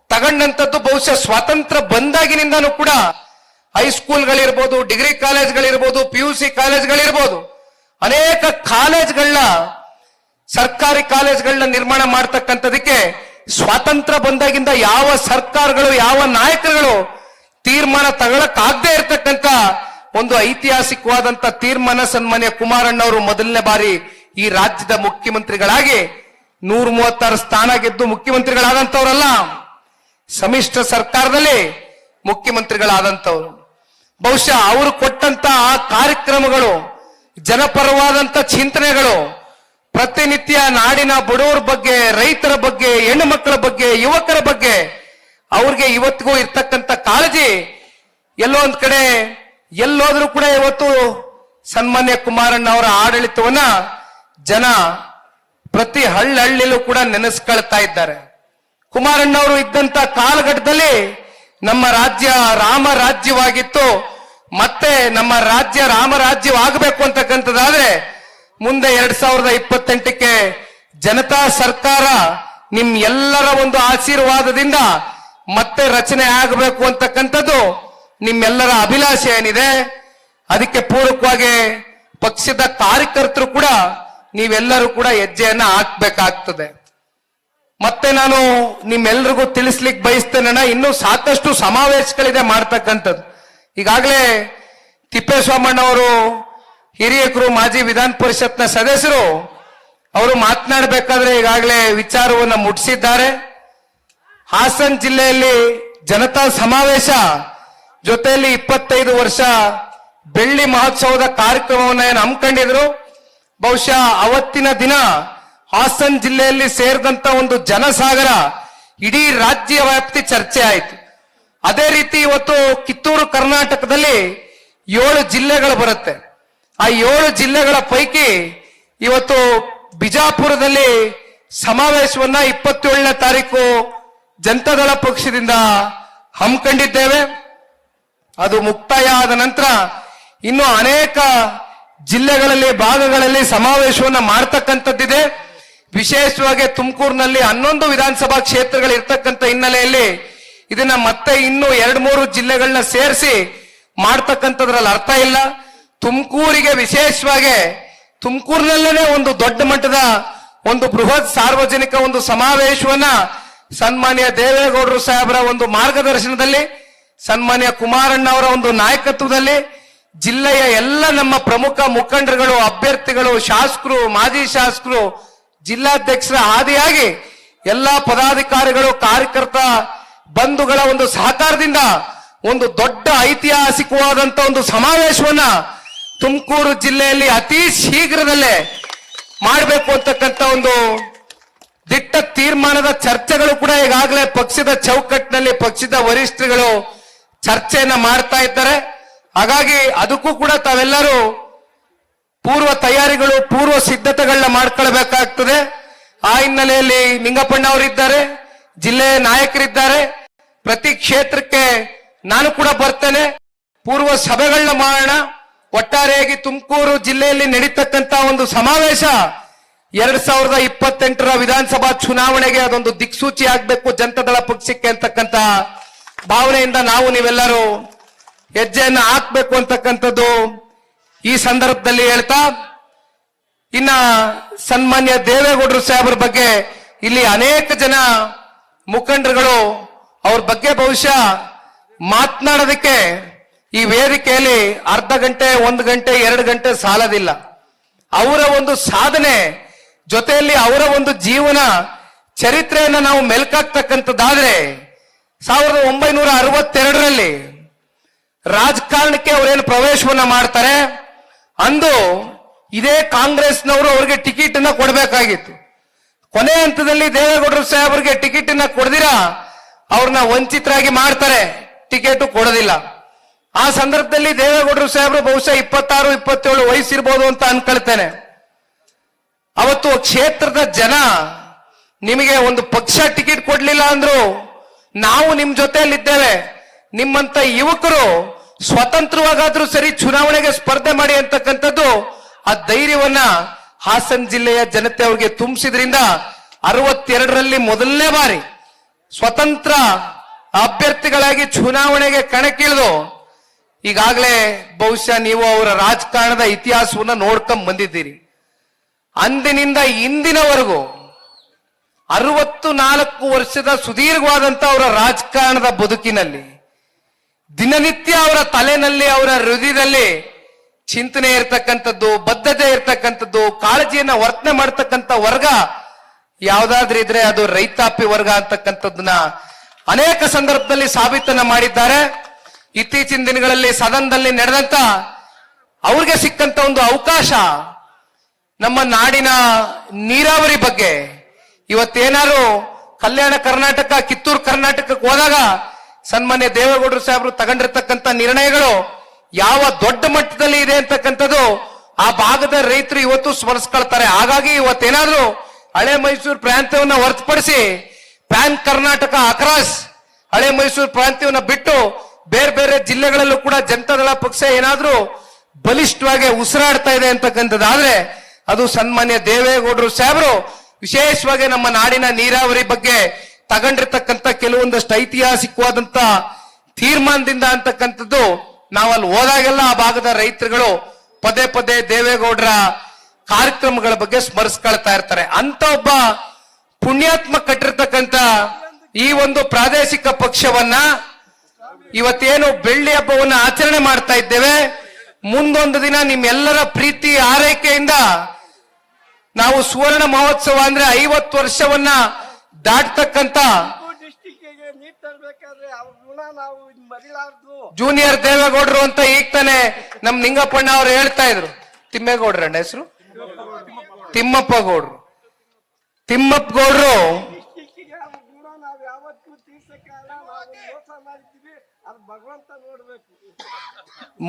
ತಗೊಂಡಂತದ್ದು ಬಹುಶಃ ಸ್ವಾತಂತ್ರ್ಯ ಬಂದಾಗಿನಿಂದನೂ ಕೂಡ ಹೈಸ್ಕೂಲ್ಗಳಿರ್ಬೋದು, ಡಿಗ್ರಿ ಕಾಲೇಜ್ಗಳಿರ್ಬೋದು, PUC ಕಾಲೇಜ್ಗಳಿರ್ಬೋದು, ಅನೇಕ ಕಾಲೇಜ್ಗಳನ್ನ, ಸರ್ಕಾರಿ ಕಾಲೇಜ್ಗಳನ್ನ ನಿರ್ಮಾಣ ಮಾಡ್ತಕ್ಕಂಥದಕ್ಕೆ ಸ್ವಾತಂತ್ರ್ಯ ಬಂದಾಗಿಂದ ಯಾವ ಸರ್ಕಾರಗಳು, ಯಾವ ನಾಯಕರುಗಳು ತೀರ್ಮಾನ ತಗೊಳಕ್ಕಾಗದೇ ಇರತಕ್ಕಂಥ ಒಂದು ಐತಿಹಾಸಿಕವಾದಂತ ತೀರ್ಮಾನ ಸನ್ಮಾನ್ಯ ಕುಮಾರಣ್ಣ ಅವರು ಮೊದಲನೇ ಬಾರಿ ಈ ರಾಜ್ಯದ ಮುಖ್ಯಮಂತ್ರಿಗಳಾಗಿ 136 ಸ್ಥಾನ ಗೆದ್ದು ಮುಖ್ಯಮಂತ್ರಿಗಳಾದಂತವರಲ್ಲ, ಸಮ್ಮಿಶ್ರ ಸರ್ಕಾರದಲ್ಲಿ ಮುಖ್ಯಮಂತ್ರಿಗಳಾದಂತವ್ರು. ಬಹುಶಃ ಅವರು ಕೊಟ್ಟಂತ ಆ ಕಾರ್ಯಕ್ರಮಗಳು, ಜನಪರವಾದಂತ ಚಿಂತನೆಗಳು, ಪ್ರತಿನಿತ್ಯ ನಾಡಿನ ಬಡವರ ಬಗ್ಗೆ, ರೈತರ ಬಗ್ಗೆ, ಹೆಣ್ಣು ಮಕ್ಕಳ ಬಗ್ಗೆ, ಯುವಕರ ಬಗ್ಗೆ ಅವ್ರಿಗೆ ಇವತ್ತಿಗೂ ಇರ್ತಕ್ಕಂಥ ಕಾಳಜಿ ಎಲ್ಲೋ ಒಂದ್ ಕಡೆ ಎಲ್ಲೋದ್ರೂ ಕೂಡ ಇವತ್ತು ಸನ್ಮಾನ್ಯ ಕುಮಾರಣ್ಣ ಅವರ ಆಡಳಿತವನ್ನ ಜನ ಪ್ರತಿ ಹಳ್ಳಿಲೂ ಕೂಡ ನೆನೆಸ್ಕೊಳ್ತಾ ಇದ್ದಾರೆ. ಕುಮಾರಣ್ಣ ಅವರು ಇದ್ದಂತ ಕಾಲಘಟ್ಟದಲ್ಲಿ ನಮ್ಮ ರಾಜ್ಯ ರಾಮ ರಾಜ್ಯವಾಗಿತ್ತು. ಮತ್ತೆ ನಮ್ಮ ರಾಜ್ಯ ರಾಮರಾಜ್ಯವಾಗಬೇಕು ಅಂತಕ್ಕಂಥದ್ದಾದ್ರೆ ಮುಂದೆ 2028ಕ್ಕೆ ಜನತಾ ಸರ್ಕಾರ ನಿಮ್ ಎಲ್ಲರ ಒಂದು ಆಶೀರ್ವಾದದಿಂದ ಮತ್ತೆ ರಚನೆ ಆಗಬೇಕು ಅಂತಕ್ಕಂಥದ್ದು ನಿಮ್ಮೆಲ್ಲರ ಅಭಿಲಾಷೆ ಏನಿದೆ. ಅದಕ್ಕೆ ಪೂರಕವಾಗಿ ಪಕ್ಷದ ಕಾರ್ಯಕರ್ತರು ಕೂಡ ನೀವೆಲ್ಲರೂ ಕೂಡ ಹೆಜ್ಜೆಯನ್ನ ಹಾಕ್ಬೇಕಾಗ್ತದೆ. ಮತ್ತೆ ನಾನು ನಿಮ್ಮೆಲ್ರಿಗೂ ತಿಳಿಸ್ಲಿಕ್ಕೆ ಬಯಸ್ತೇನೆ, ಇನ್ನೂ ಸಾಕಷ್ಟು ಸಮಾವೇಶಗಳಿದೆ ಮಾಡ್ತಕ್ಕಂಥದ್ದು. ಈಗಾಗಲೇ ತಿಪ್ಪೇಸ್ವಾಮಣ್ಣವರು ಹಿರಿಯಕರು ಮಾಜಿ ವಿಧಾನ ಪರಿಷತ್ನ ಸದಸ್ಯರು ಅವರು ಮಾತನಾಡಬೇಕಾದ್ರೆ ಈಗಾಗಲೇ ವಿಚಾರವನ್ನು ಮುಟ್ಟಿಸಿದ್ದಾರೆ. ಹಾಸನ ಜಿಲ್ಲೆಯಲ್ಲಿ ಜನತಾ ಸಮಾವೇಶ ಜೊತೆಯಲ್ಲಿ 25 ವರ್ಷ ಬೆಳ್ಳಿ ಮಹೋತ್ಸವದ ಕಾರ್ಯಕ್ರಮವನ್ನು ಏನು ಹಮ್ಮಿಕೊಂಡಿದ್ರು. ಬಹುಶಃ ಅವತ್ತಿನ ದಿನ ಹಾಸನ ಜಿಲ್ಲೆಯಲ್ಲಿ ಸೇರಿದಂತ ಒಂದು ಜನಸಾಗರ ಇಡೀ ರಾಜ್ಯ ವ್ಯಾಪ್ತಿ ಚರ್ಚೆ ಆಯಿತು. ಅದೇ ರೀತಿ ಇವತ್ತು ಕಿತ್ತೂರು ಕರ್ನಾಟಕದಲ್ಲಿ 7 ಜಿಲ್ಲೆಗಳು ಬರುತ್ತೆ. ಆ 7 ಜಿಲ್ಲೆಗಳ ಪೈಕಿ ಇವತ್ತು ಬಿಜಾಪುರದಲ್ಲಿ ಸಮಾವೇಶವನ್ನ 27ನೇ ತಾರೀಕು ಜನತಾದಳ ಪಕ್ಷದಿಂದ ಹಮ್ಮಿಕೊಂಡಿದ್ದೇವೆ. ಅದು ಮುಕ್ತಾಯ ಆದ ನಂತರ ಇನ್ನು ಅನೇಕ ಜಿಲ್ಲೆಗಳಲ್ಲಿ ಭಾಗಗಳಲ್ಲಿ ಸಮಾವೇಶವನ್ನ ಮಾಡ್ತಕ್ಕಂಥದ್ದಿದೆ. ವಿಶೇಷವಾಗಿ ತುಮಕೂರಿನಲ್ಲಿ 11 ವಿಧಾನಸಭಾ ಕ್ಷೇತ್ರಗಳು ಇರ್ತಕ್ಕಂಥ ಹಿನ್ನೆಲೆಯಲ್ಲಿ ಇದನ್ನ ಮತ್ತೆ ಇನ್ನು 2-3 ಜಿಲ್ಲೆಗಳನ್ನ ಸೇರಿಸಿ ಮಾಡ್ತಕ್ಕಂಥದ್ರಲ್ಲಿ ಅರ್ಥ ಇಲ್ಲ. ತುಮಕೂರಿಗೆ ವಿಶೇಷವಾಗಿ ತುಮಕೂರಿನಲ್ಲೇ ಒಂದು ದೊಡ್ಡ ಮಟ್ಟದ ಒಂದು ಬೃಹತ್ ಸಾರ್ವಜನಿಕ ಒಂದು ಸಮಾವೇಶವನ್ನ ಸನ್ಮಾನ್ಯ ದೇವೇಗೌಡರು ಸಾಹೇಬರ ಒಂದು ಮಾರ್ಗದರ್ಶನದಲ್ಲಿ, ಸನ್ಮಾನ್ಯ ಕುಮಾರಣ್ಣ ಅವರ ಒಂದು ನಾಯಕತ್ವದಲ್ಲಿ ಜಿಲ್ಲೆಯ ಎಲ್ಲ ನಮ್ಮ ಪ್ರಮುಖ ಮುಖಂಡರುಗಳು, ಅಭ್ಯರ್ಥಿಗಳು, ಶಾಸಕರು, ಮಾಜಿ ಶಾಸಕರು, ಜಿಲ್ಲಾಧ್ಯಕ್ಷರ ಆದಿಯಾಗಿ ಎಲ್ಲಾ ಪದಾಧಿಕಾರಿಗಳು, ಕಾರ್ಯಕರ್ತ ಬಂಧುಗಳ ಒಂದು ಸಹಕಾರದಿಂದ ಒಂದು ದೊಡ್ಡ ಐತಿಹಾಸಿಕವಾದಂತ ಒಂದು ಸಮಾವೇಶವನ್ನ ತುಮಕೂರು ಜಿಲ್ಲೆಯಲ್ಲಿ ಅತಿ ಶೀಘ್ರದಲ್ಲೇ ಮಾಡಬೇಕು ಅಂತಕ್ಕಂಥ ಒಂದು ದಿಟ್ಟ ತೀರ್ಮಾನದ ಚರ್ಚೆಗಳು ಕೂಡ ಈಗಾಗಲೇ ಪಕ್ಷದ ಚೌಕಟ್ಟಿನಲ್ಲಿ ಪಕ್ಷದ ವರಿಷ್ಠರುಗಳು ಚರ್ಚೆಯನ್ನ ಮಾಡ್ತಾ ಇದ್ದಾರೆ. ಹಾಗಾಗಿ ಅದಕ್ಕೂ ಕೂಡ ತಾವೆಲ್ಲರೂ ಪೂರ್ವ ತಯಾರಿಗಳು, ಪೂರ್ವ ಸಿದ್ಧತೆಗಳನ್ನ ಮಾಡ್ಕೊಳ್ಬೇಕಾಗ್ತದೆ. ಆ ಹಿನ್ನೆಲೆಯಲ್ಲಿ ನಿಂಗಪ್ಪಣ್ಣ ಅವರಿದ್ದಾರೆ, ಜಿಲ್ಲೆಯ ನಾಯಕರಿದ್ದಾರೆ. ಪ್ರತಿ ಕ್ಷೇತ್ರಕ್ಕೆ ನಾನು ಕೂಡ ಬರ್ತೇನೆ, ಪೂರ್ವ ಸಭೆಗಳನ್ನ ಮಾಡೋಣ. ಒಟ್ಟಾರೆಯಾಗಿ ತುಮಕೂರು ಜಿಲ್ಲೆಯಲ್ಲಿ ನಡೀತಕ್ಕಂತ ಒಂದು ಸಮಾವೇಶ 2028ರ ವಿಧಾನಸಭಾ ಚುನಾವಣೆಗೆ ಅದೊಂದು ದಿಕ್ಸೂಚಿ ಆಗ್ಬೇಕು ಜನತಾದಳ ಪಕ್ಷಕ್ಕೆ ಅಂತಕ್ಕಂತ ಭಾವನೆಯಿಂದ ನಾವು ನೀವೆಲ್ಲರೂ ಹೆಜ್ಜೆಯನ್ನು ಹಾಕ್ಬೇಕು ಅಂತಕ್ಕಂಥದ್ದು ಈ ಸಂದರ್ಭದಲ್ಲಿ ಹೇಳ್ತಾ, ಇನ್ನ ಸನ್ಮಾನ್ಯ ದೇವೇಗೌಡರು ಸಾಹೇಬರ ಬಗ್ಗೆ ಇಲ್ಲಿ ಅನೇಕ ಜನ ಮುಖಂಡರುಗಳು ಅವ್ರ ಬಗ್ಗೆ ಬಹುಶಃ ಮಾತನಾಡೋದಕ್ಕೆ ಈ ವೇದಿಕೆಯಲ್ಲಿ ಅರ್ಧ ಗಂಟೆ, 1 ಗಂಟೆ, 2 ಗಂಟೆ ಸಾಲದಿಲ್ಲ. ಅವರ ಒಂದು ಸಾಧನೆ ಜೊತೆಯಲ್ಲಿ ಅವರ ಒಂದು ಜೀವನ ಚರಿತ್ರೆಯನ್ನು ನಾವು ಮೆಲ್ಕಾಕ್ತಕ್ಕಂಥದ್ದಾದ್ರೆ 1962ರಲ್ಲಿ ರಾಜಕಾರಣಕ್ಕೆ ಅವರೇನು ಪ್ರವೇಶವನ್ನ ಮಾಡ್ತಾರೆ, ಅಂದು ಇದೇ ಕಾಂಗ್ರೆಸ್ನವರು ಅವರಿಗೆ ಟಿಕೆಟ್ ಅನ್ನ ಕೊಡಬೇಕಾಗಿತ್ತು. ಕೊನೆ ಹಂತದಲ್ಲಿ ದೇವೇಗೌಡರು ಸಾಹೇಬರಿಗೆ ಟಿಕೆಟ್ ಅನ್ನ ಕೊಡದಿರ ಅವ್ರನ್ನ ವಂಚಿತರಾಗಿ ಮಾಡ್ತಾರೆ, ಟಿಕೆಟ್ ಕೊಡೋದಿಲ್ಲ. ಆ ಸಂದರ್ಭದಲ್ಲಿ ದೇವೇಗೌಡರು ಸಾಹೇಬರು ಬಹುಶಃ 26-27 ವಯಸ್ಸಿರ್ಬೋದು ಅಂತ ಅನ್ಕೊಳ್ತೇನೆ. ಅವತ್ತು ಕ್ಷೇತ್ರದ ಜನ ನಿಮಗೆ ಒಂದು ಪಕ್ಷ ಟಿಕೆಟ್ ಕೊಡ್ಲಿಲ್ಲ ಅಂದ್ರು ನಾವು ನಿಮ್ ಜೊತೆಯಲ್ಲಿದ್ದೇವೆ, ನಿಮ್ಮಂತ ಯುವಕರು ಸ್ವತಂತ್ರವಾಗಾದ್ರೂ ಸರಿ ಚುನಾವಣೆಗೆ ಸ್ಪರ್ಧೆ ಮಾಡಿ ಅಂತಕ್ಕಂಥದ್ದು ಆ ಧೈರ್ಯವನ್ನ ಹಾಸನ ಜಿಲ್ಲೆಯ ಜನತೆ ಅವ್ರಿಗೆ ತುಂಬಿಸಿದ್ರಿಂದ 62ರಲ್ಲಿ ಮೊದಲನೇ ಬಾರಿ ಸ್ವತಂತ್ರ ಅಭ್ಯರ್ಥಿಗಳಾಗಿ ಚುನಾವಣೆಗೆ ಕಣಕ್ಕಿಳಿದು ಈಗಾಗಲೇ ಬಹುಶಃ ನೀವು ಅವರ ರಾಜಕಾರಣದ ಇತಿಹಾಸವನ್ನ ನೋಡ್ಕೊಂಡ್ ಬಂದಿದ್ದೀರಿ. ಅಂದಿನಿಂದ ಇಂದಿನವರೆಗೂ 64 ವರ್ಷದ ಸುದೀರ್ಘವಾದಂತ ಅವರ ರಾಜಕಾರಣದ ಬದುಕಿನಲ್ಲಿ ದಿನನಿತ್ಯ ಅವರ ತಲೆನಲ್ಲಿ, ಅವರ ಹೃದಯದಲ್ಲಿ ಚಿಂತನೆ ಇರ್ತಕ್ಕಂಥದ್ದು, ಬದ್ಧತೆ ಇರ್ತಕ್ಕಂಥದ್ದು, ಕಾಳಜಿಯನ್ನ ವರ್ತನೆ ಮಾಡ್ತಕ್ಕಂಥ ವರ್ಗ ಯಾವ್ದಾದ್ರೂ ಇದ್ರೆ ಅದು ರೈತಾಪಿ ವರ್ಗ ಅಂತಕ್ಕಂಥದ್ದನ್ನ ಅನೇಕ ಸಂದರ್ಭದಲ್ಲಿ ಸಾಬೀತನ್ನ ಮಾಡಿದ್ದಾರೆ. ಇತ್ತೀಚಿನ ದಿನಗಳಲ್ಲಿ ಸದನದಲ್ಲಿ ನಡೆದಂತ ಅವ್ರಿಗೆ ಸಿಕ್ಕಂತ ಒಂದು ಅವಕಾಶ ನಮ್ಮ ನಾಡಿನ ನೀರಾವರಿ ಬಗ್ಗೆ ಇವತ್ತೇನಾರು ಕಲ್ಯಾಣ ಕರ್ನಾಟಕ, ಕಿತ್ತೂರು ಕರ್ನಾಟಕಕ್ಕೆ ಹೋದಾಗ ಸನ್ಮಾನ್ಯ ದೇವೇಗೌಡರು ಸಾಹೇಬರು ತಗೊಂಡಿರ್ತಕ್ಕಂಥ ನಿರ್ಣಯಗಳು ಯಾವ ದೊಡ್ಡ ಮಟ್ಟದಲ್ಲಿ ಇದೆ ಅಂತಕ್ಕಂಥದ್ದು ಆ ಭಾಗದ ರೈತರು ಇವತ್ತು ಸ್ಮರಿಸ್ಕೊಳ್ತಾರೆ. ಹಾಗಾಗಿ ಇವತ್ತೇನಾದ್ರೂ ಹಳೆ ಮೈಸೂರು ಪ್ರಾಂತ್ಯವನ್ನ ಹೊರತುಪಡಿಸಿ ಪ್ಯಾನ್ ಕರ್ನಾಟಕ ಅಕ್ರಾಸ್ ಹಳೆ ಮೈಸೂರು ಪ್ರಾಂತ್ಯವನ್ನ ಬಿಟ್ಟು ಬೇರೆ ಬೇರೆ ಜಿಲ್ಲೆಗಳಲ್ಲೂ ಕೂಡ ಜನತಾದಳ ಪಕ್ಷ ಏನಾದ್ರೂ ಬಲಿಷ್ಠವಾಗಿ ಉಸಿರಾಡ್ತಾ ಇದೆ ಅಂತಕ್ಕಂಥದ್ದಾದ್ರೆ ಅದು ಸನ್ಮಾನ್ಯ ದೇವೇಗೌಡರು ಸಾಹೇಬರು ವಿಶೇಷವಾಗಿ ನಮ್ಮ ನಾಡಿನ ನೀರಾವರಿ ಬಗ್ಗೆ ತಗೊಂಡಿರ್ತಕ್ಕಂಥ ಕೆಲವೊಂದಷ್ಟು ಐತಿಹಾಸಿಕವಾದಂತ ತೀರ್ಮಾನದಿಂದ ಅಂತಕ್ಕಂಥದ್ದು ನಾವಲ್ಲಿ ಹೋದಾಗೆಲ್ಲ ಆ ಭಾಗದ ರೈತರುಗಳು ಪದೇ ಪದೇ ದೇವೇಗೌಡರ ಕಾರ್ಯಕ್ರಮಗಳ ಬಗ್ಗೆ ಸ್ಮರಿಸ್ಕೊಳ್ತಾ ಇರ್ತಾರೆ. ಅಂತ ಒಬ್ಬ ಪುಣ್ಯಾತ್ಮ ಕಟ್ಟಿರ್ತಕ್ಕಂಥ ಈ ಒಂದು ಪ್ರಾದೇಶಿಕ ಪಕ್ಷವನ್ನ ಇವತ್ತೇನು ಬೆಳ್ಳಿ ಹಬ್ಬವನ್ನ ಆಚರಣೆ ಮಾಡ್ತಾ ಇದ್ದೇವೆ. ಮುಂದೊಂದು ದಿನ ನಿಮ್ಮೆಲ್ಲರ ಪ್ರೀತಿ ಆರೈಕೆಯಿಂದ ನಾವು ಸುವರ್ಣ ಮಹೋತ್ಸವ ಅಂದ್ರೆ 50 ವರ್ಷವನ್ನ ದಾಟ್ತಕ್ಕಂತ ಜೂನಿಯರ್ ದೇವೇಗೌಡರು ಅಂತ ಈಗ ತಾನೆ ನಮ್ ನಿಂಗಪ್ಪಣ್ಣ ಅವ್ರು ಹೇಳ್ತಾ ಇದ್ರು. ತಿಮ್ಮೇಗೌಡ್ರಣ್ಣ ಹೆಸರು ತಿಮ್ಮಪ್ಪ ಗೌಡ್ರು. ತಿಮ್ಮಪ್ಪ ಗೌಡ್ರು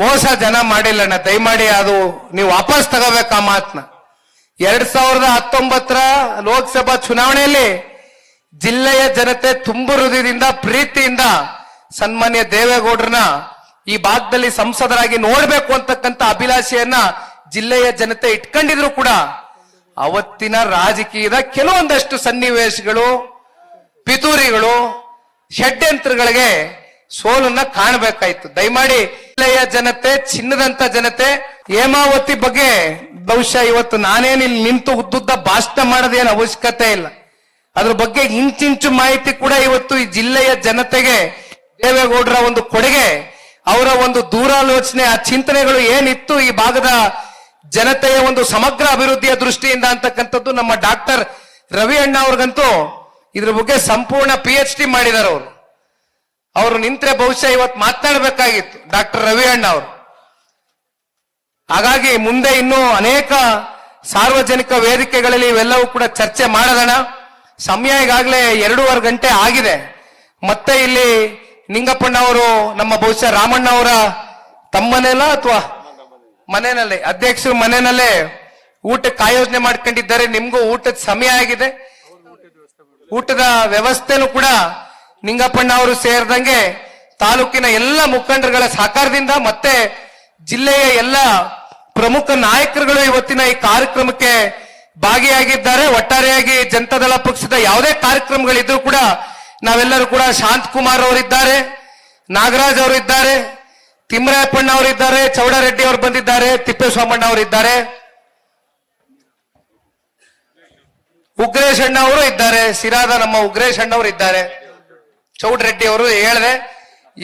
ಮೋಸ ಜನ ಮಾಡಿಲ್ಲಣ್ಣ, ದಯಮಾಡಿ ಅದು ನೀವು ವಾಪಸ್ ತಗೋಬೇಕು ಆ ಮಾತನ್ನ. 2019 ಲೋಕಸಭಾ ಚುನಾವಣೆಯಲ್ಲಿ ಜಿಲ್ಲೆಯ ಜನತೆ ತುಂಬು ಹೃದಯದಿಂದ ಪ್ರೀತಿಯಿಂದ ಸನ್ಮಾನ್ಯ ದೇವೇಗೌಡರನ್ನ ಈ ಭಾಗದಲ್ಲಿ ಸಂಸದರಾಗಿ ನೋಡ್ಬೇಕು ಅಂತಕ್ಕಂಥ ಅಭಿಲಾಷೆಯನ್ನ ಜಿಲ್ಲೆಯ ಜನತೆ ಇಟ್ಕೊಂಡಿದ್ರು ಕೂಡ ಅವತ್ತಿನ ರಾಜಕೀಯದ ಕೆಲವೊಂದಷ್ಟು ಸನ್ನಿವೇಶಗಳು, ಪಿತೂರಿಗಳು, ಷಡ್ಯಂತ್ರಗಳಿಗೆ ಸೋಲನ್ನ ಕಾಣಬೇಕಾಯ್ತು. ದಯಮಾಡಿ ಜಿಲ್ಲೆಯ ಜನತೆ, ಚಿನ್ನದಂತ ಜನತೆ, ಹೇಮಾವತಿ ಬಗ್ಗೆ ಬಹುಶಃ ಇವತ್ತು ನಾನೇನಿಲ್ಲಿ ನಿಂತು ಉದ್ದುದ್ದ ಭಾಷಣ ಮಾಡೋದೇನು ಅವಶ್ಯಕತೆ ಇಲ್ಲ. ಅದ್ರ ಬಗ್ಗೆ ಇಂಚಿಂಚು ಮಾಹಿತಿ ಕೂಡ ಇವತ್ತು ಈ ಜಿಲ್ಲೆಯ ಜನತೆಗೆ ದೇವೇಗೌಡರ ಒಂದು ಕೊಡುಗೆ, ಅವರ ಒಂದು ದೂರಾಲೋಚನೆ, ಆ ಚಿಂತನೆಗಳು ಏನಿತ್ತು ಈ ಭಾಗದ ಜನತೆಯ ಒಂದು ಸಮಗ್ರ ಅಭಿವೃದ್ಧಿಯ ದೃಷ್ಟಿಯಿಂದ ಅಂತಕ್ಕಂಥದ್ದು ನಮ್ಮ ಡಾಕ್ಟರ್ ರವಿ ಅಣ್ಣ ಅವ್ರಿಗಂತೂ ಇದ್ರ ಬಗ್ಗೆ ಸಂಪೂರ್ಣ PhD ಮಾಡಿದಾರೆ ಅವರು. ಅವರು ನಿಂತ್ರೆ ಬಹುಶಃ ಇವತ್ತು ಮಾತನಾಡಬೇಕಾಗಿತ್ತು ಡಾಕ್ಟರ್ ರವಿ ಅಣ್ಣ ಅವರು. ಹಾಗಾಗಿ ಮುಂದೆ ಇನ್ನೂ ಅನೇಕ ಸಾರ್ವಜನಿಕ ವೇದಿಕೆಗಳಲ್ಲಿ ಇವೆಲ್ಲವೂ ಕೂಡ ಚರ್ಚೆ ಮಾಡೋಣ. ಸಮಯ ಈಗಾಗಲೇ 2.5 ಗಂಟೆ ಆಗಿದೆ. ಮತ್ತೆ ಇಲ್ಲಿ ನಿಂಗಪ್ಪಣ್ಣ ಅವರು ನಮ್ಮ ಬಹುಶಃ ರಾಮಣ್ಣ ಅವರ ತಮ್ಮನೆಲ್ಲ ಅಥವಾ ಮನೆಯಲ್ಲೇ ಅಧ್ಯಕ್ಷರು ಮನೆಯಲ್ಲೇ ಊಟಕ್ಕೆ ಆಯೋಜನೆ ಮಾಡ್ಕೊಂಡಿದ್ದಾರೆ. ನಿಮ್ಗೂ ಊಟದ ಸಮಯ ಆಗಿದೆ. ಊಟದ ವ್ಯವಸ್ಥೆನೂ ಕೂಡ ನಿಂಗಪ್ಪಣ್ಣ ಅವರು ಸೇರಿದಂಗೆ ತಾಲೂಕಿನ ಎಲ್ಲ ಮುಖಂಡರುಗಳ ಸಹಕಾರದಿಂದ ಮತ್ತೆ ಜಿಲ್ಲೆಯ ಎಲ್ಲ ಪ್ರಮುಖ ನಾಯಕರುಗಳು ಇವತ್ತಿನ ಈ ಕಾರ್ಯಕ್ರಮಕ್ಕೆ ಭಾಗಿಯಾಗಿದ್ದಾರೆ. ಒಟ್ಟಾರೆಯಾಗಿ ಜನತಾದಳ ಪಕ್ಷದ ಯಾವುದೇ ಕಾರ್ಯಕ್ರಮಗಳಿದ್ರು ಕೂಡ ನಾವೆಲ್ಲರೂ ಕೂಡ ಶಾಂತಕುಮಾರ್ ಅವರಿದ್ದಾರೆ, ನಾಗರಾಜ್ ಅವರಿದ್ದಾರೆ, ತಿಮ್ಮರಾಯಪ್ಪಣ್ಣ ಅವರಿದ್ದಾರೆ, ಚೌಡರೆಡ್ಡಿ ಅವರು ಬಂದಿದ್ದಾರೆ, ತಿಪ್ಪೇಸ್ವಾಮಣ್ಣ ಅವರಿದ್ದಾರೆ, ಉಗ್ರೇಶ್ ಅಣ್ಣ ಅವರು ಇದ್ದಾರೆ, ಸಿರಾದ ನಮ್ಮ ಉಗ್ರೇಶ್ ಅಣ್ಣ ಅವರು ಇದ್ದಾರೆ, ಚೌಡರೆಡ್ಡಿ ಅವರು ಹೇಳಿದೆ.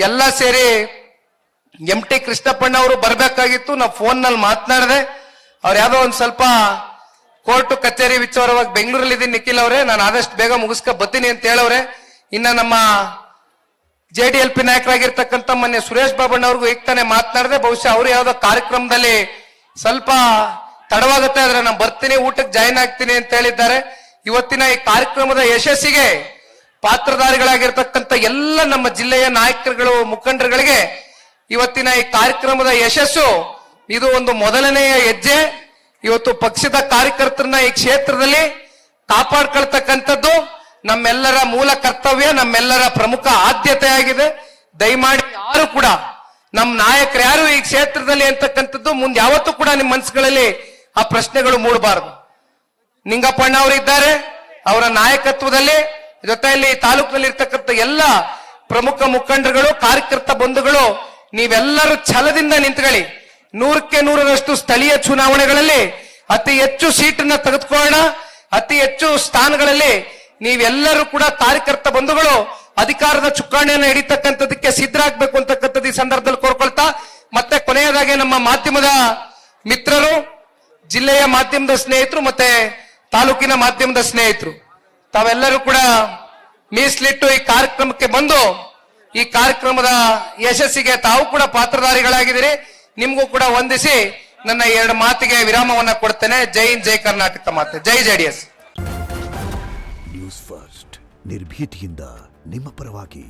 ಎಲ್ಲ ಸೇರಿ MT ಕೃಷ್ಣಪ್ಪಣ್ಣ ಅವರು ಬರ್ಬೇಕಾಗಿತ್ತು. ನಾವು ಫೋನ್ ನಲ್ಲಿ ಮಾತನಾಡಿದೆ. ಅವ್ರು ಯಾವ್ದೋ ಒಂದ್ ಸ್ವಲ್ಪ ಕೋರ್ಟ್ ಕಚೇರಿ ವಿಚಾರವಾಗಿ ಬೆಂಗಳೂರಲ್ಲಿ ಇದ್ದೀನಿ ನಿಖಿಲ್ ಅವರೇ, ನಾನು ಆದಷ್ಟು ಬೇಗ ಮುಗಿಸ್ಕೊ ಬರ್ತೀನಿ ಅಂತ ಹೇಳವ್ರೆ. ಇನ್ನ ನಮ್ಮ JDLP ನಾಯಕರಾಗಿರ್ತಕ್ಕಂಥ ಮೊನ್ನೆ ಸುರೇಶ್ ಬಾಬಣ್ಣ ಅವ್ರಿಗೂ ಈಗ ತಾನೇ ಮಾತನಾಡಿದೆ. ಬಹುಶಃ ಅವರು ಯಾವ್ದೋ ಕಾರ್ಯಕ್ರಮದಲ್ಲಿ ಸ್ವಲ್ಪ ತಡವಾಗುತ್ತೆ, ಆದ್ರೆ ನಾನು ಬರ್ತೀನಿ, ಊಟಕ್ಕೆ ಜಾಯಿನ್ ಆಗ್ತೀನಿ ಅಂತ ಹೇಳಿದ್ದಾರೆ. ಇವತ್ತಿನ ಈ ಕಾರ್ಯಕ್ರಮದ ಯಶಸ್ಸಿಗೆ ಪಾತ್ರಧಾರಿಗಳಾಗಿರ್ತಕ್ಕಂಥ ಎಲ್ಲ ನಮ್ಮ ಜಿಲ್ಲೆಯ ನಾಯಕರುಗಳು, ಮುಖಂಡರುಗಳಿಗೆ ಇವತ್ತಿನ ಈ ಕಾರ್ಯಕ್ರಮದ ಯಶಸ್ಸು ಇದು ಒಂದು ಮೊದಲನೆಯ ಹೆಜ್ಜೆ. ಇವತ್ತು ಪಕ್ಷದ ಕಾರ್ಯಕರ್ತರನ್ನ ಈ ಕ್ಷೇತ್ರದಲ್ಲಿ ಕಾಪಾಡ್ಕೊಳ್ತಕ್ಕಂಥದ್ದು ನಮ್ಮೆಲ್ಲರ ಮೂಲ ಕರ್ತವ್ಯ, ನಮ್ಮೆಲ್ಲರ ಪ್ರಮುಖ ಆದ್ಯತೆ ಆಗಿದೆ. ದಯಮಾಡಿ ಯಾರು ಕೂಡ ನಮ್ಮ ನಾಯಕರು ಯಾರು ಈ ಕ್ಷೇತ್ರದಲ್ಲಿ ಅಂತಕ್ಕಂಥದ್ದು ಮುಂದೆ ಯಾವತ್ತೂ ಕೂಡ ನಿಮ್ಮ ಮನಸ್ಸುಗಳಲ್ಲಿ ಆ ಪ್ರಶ್ನೆಗಳು ಮೂಡಬಾರದು. ನಿಂಗಪ್ಪಣ್ಣ ಅವರು ಇದ್ದಾರೆ, ಅವರ ನಾಯಕತ್ವದಲ್ಲಿ ಜೊತೆಯಲ್ಲಿ ತಾಲೂಕಿನಲ್ಲಿ ಇರ್ತಕ್ಕಂಥ ಎಲ್ಲ ಪ್ರಮುಖ ಮುಖಂಡರುಗಳು, ಕಾರ್ಯಕರ್ತ ಬಂಧುಗಳು, ನೀವೆಲ್ಲರೂ ಛಲದಿಂದ ನಿಂತ್ಕೊಳ್ಳಿ. 100ಕ್ಕೆ 100ರಷ್ಟು ಸ್ಥಳೀಯ ಚುನಾವಣೆಗಳಲ್ಲಿ ಅತಿ ಹೆಚ್ಚು ಸೀಟನ್ನ ತೆಗೆದುಕೊಳ್ಳೋಣ. ಅತಿ ಹೆಚ್ಚು ಸ್ಥಾನಗಳಲ್ಲಿ ನೀವೆಲ್ಲರೂ ಕೂಡ ಕಾರ್ಯಕರ್ತ ಬಂಧುಗಳು ಅಧಿಕಾರದ ಚುಕ್ಕಾಣಿಯನ್ನು ಹಿಡಿತಕ್ಕಂಥದಕ್ಕೆ ಸಿದ್ಧರಾಗಬೇಕು ಅಂತಕ್ಕಂಥದ್ದು ಈ ಸಂದರ್ಭದಲ್ಲಿ ಕೋರ್ಕೊಳ್ತಾ, ಮತ್ತೆ ಕೊನೆಯದಾಗಿ ನಮ್ಮ ಮಾಧ್ಯಮದ ಮಿತ್ರರು, ಜಿಲ್ಲೆಯ ಮಾಧ್ಯಮದ ಸ್ನೇಹಿತರು ಮತ್ತೆ ತಾಲೂಕಿನ ಮಾಧ್ಯಮದ ಸ್ನೇಹಿತರು ತಾವೆಲ್ಲರೂ ಕೂಡ ಮೀಸಲಿಟ್ಟು ಈ ಕಾರ್ಯಕ್ರಮಕ್ಕೆ ಬಂದು ಈ ಕಾರ್ಯಕ್ರಮದ ಯಶಸ್ಸಿಗೆ ತಾವು ಕೂಡ ಪಾತ್ರಧಾರಿಗಳಾಗಿದ್ದೀರಿ. ನಿಮ್ಗೂ ಕೂಡ ವಂದಿಸಿ ನನ್ನ 2 ಮಾತಿಗೆ ವಿರಾಮವನ್ನ ಕೊಡ್ತೇನೆ. ಜೈ ಹಿಂದ್, ಜೈ ಕರ್ನಾಟಕ ಮಾತೆ, ಜೈ JDS. ನ್ಯೂಸ್ ಫಸ್ಟ್ ನಿರ್ಭೀತಿಯಿಂದ ನಿಮ್ಮ ಪರವಾಗಿ.